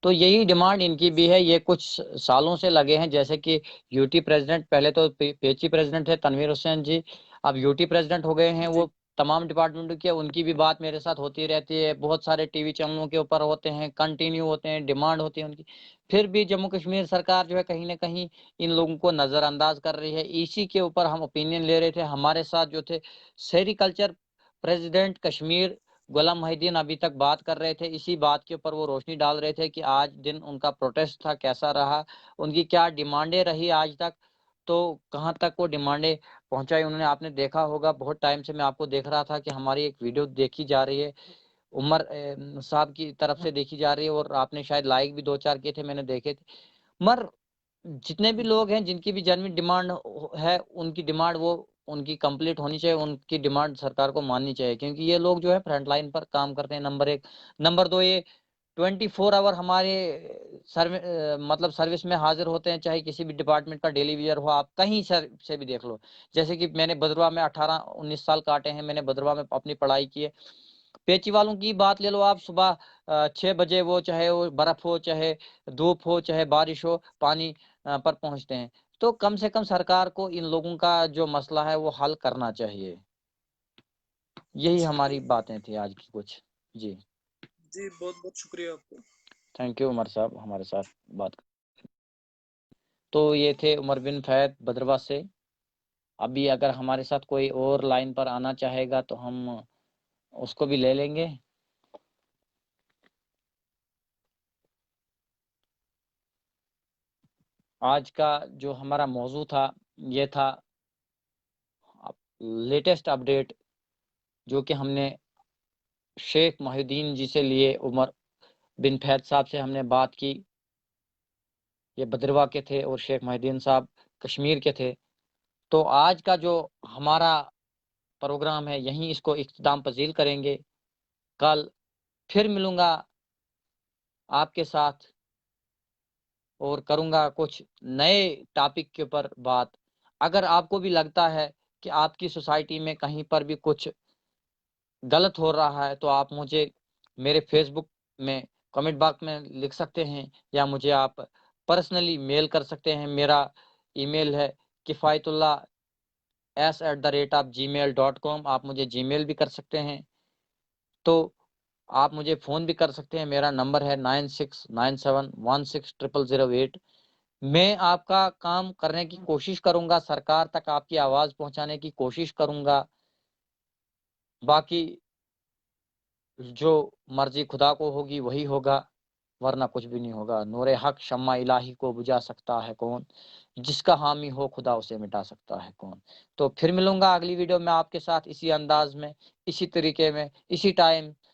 तो यही डिमांड इनकी भी है। ये कुछ सालों से लगे हैं, जैसे कि यूटी प्रेसिडेंट, पहले तो पेची प्रेसिडेंट थे तनवीर हुसैन जी, अब यूटी प्रेसिडेंट हो गए हैं। जी वो तमाम डिपार्टमेंटों की, उनकी भी बात मेरे साथ होती रहती है, बहुत सारे टीवी चैनलों के ऊपर होते हैं, कंटिन्यू होते हैं, डिमांड होती है उनकी। फिर भी जम्मू कश्मीर सरकार जो है कहीं ना कहीं इन लोगों को नजरअंदाज कर रही है। इसी के ऊपर हम ओपिनियन ले रहे थे। हमारे साथ जो थे सेरिकल्चर प्रेसिडेंट कश्मीर गुलाम मोहिद्दीन अभी तक बात कर रहे थे। इसी बात के ऊपर वो रोशनी डाल रहे थे कि आज दिन उनका प्रोटेस्ट था, कैसा रहा, उनकी क्या डिमांडें रही आज तक, तो कहाँ तक वो डिमांडें पहुंचाई उन्होंने। आपने देखा होगा, बहुत टाइम से मैं आपको देख रहा था कि हमारी एक वीडियो देखी जा रही है, उमर साहब की तरफ से देखी जा रही है, और आपने शायद लाइक भी 2-4 किए थे, मैंने देखे थे। मगर जितने भी लोग हैं जिनकी भी जेन्युइन डिमांड है, उनकी डिमांड वो उनकी कंप्लीट होनी चाहिए, उनकी डिमांड सरकार को माननी चाहिए, क्योंकि ये लोग जो है फ्रंट लाइन पर काम करते हैं, नंबर एक। नंबर दो, ये 24 आवर हमारे मतलब सर्विस में हाजिर होते हैं, चाहे किसी भी डिपार्टमेंट का डिलीवर हो, आप कहीं से भी देख लो। जैसे कि मैंने भद्रवा में 18-19 साल काटे हैं, मैंने भद्रवा में अपनी पढ़ाई की है। पेची वालों की बात ले लो आप, सुबह 6 बजे वो, चाहे वो बर्फ हो, चाहे धूप हो, चाहे बारिश हो, पानी पर पहुंचते हैं। तो कम से कम सरकार को इन लोगों का जो मसला है वो हल करना चाहिए। यही जी हमारी बिल्कुल। बातें थी आज की कुछ। जी, जी बहुत बहुत शुक्रिया आपका। थैंक यू उमर साहब हमारे साथ बात। तो ये थे उमर बिन फैद भद्रवा से। अभी अगर हमारे साथ कोई और लाइन पर आना चाहेगा तो हम उसको भी ले लेंगे। आज का जो हमारा मौजू था, ये था लेटेस्ट अपडेट, जो कि हमने शेख मोहिउद्दीन जी से लिए। उमर बिन फैद साहब से हमने बात की, ये भद्रवा के थे, और शेख मोहिउद्दीन साहब कश्मीर के थे। तो आज का जो हमारा प्रोग्राम है, यहीं इसको इख्तिताम पजीर करेंगे। कल फिर मिलूंगा आपके साथ, और करूंगा कुछ नए टॉपिक के ऊपर बात। अगर आपको भी लगता है कि आपकी सोसाइटी में कहीं पर भी कुछ गलत हो रहा है, तो आप मुझे मेरे फेसबुक में कमेंट बॉक्स में लिख सकते हैं, या मुझे आप पर्सनली मेल कर सकते हैं। मेरा ईमेल है kifaitullah@gmail.com। आप मुझे जीमेल भी कर सकते हैं, तो आप मुझे फ़ोन भी कर सकते हैं। मेरा नंबर है 9697160008। मैं आपका काम करने की कोशिश करूंगा, सरकार तक आपकी आवाज़ पहुंचाने की कोशिश करूंगा। बाकी जो मर्जी खुदा को होगी वही होगा, वरना कुछ भी नहीं होगा। नूरे हक शम्मा इलाही को बुझा सकता है कौन, जिसका हामी हो खुदा उसे मिटा सकता है कौन। तो फिर मिलूंगा अगली वीडियो में आपके साथ इसी अंदाज में, इसी तरीके में, इसी टाइम।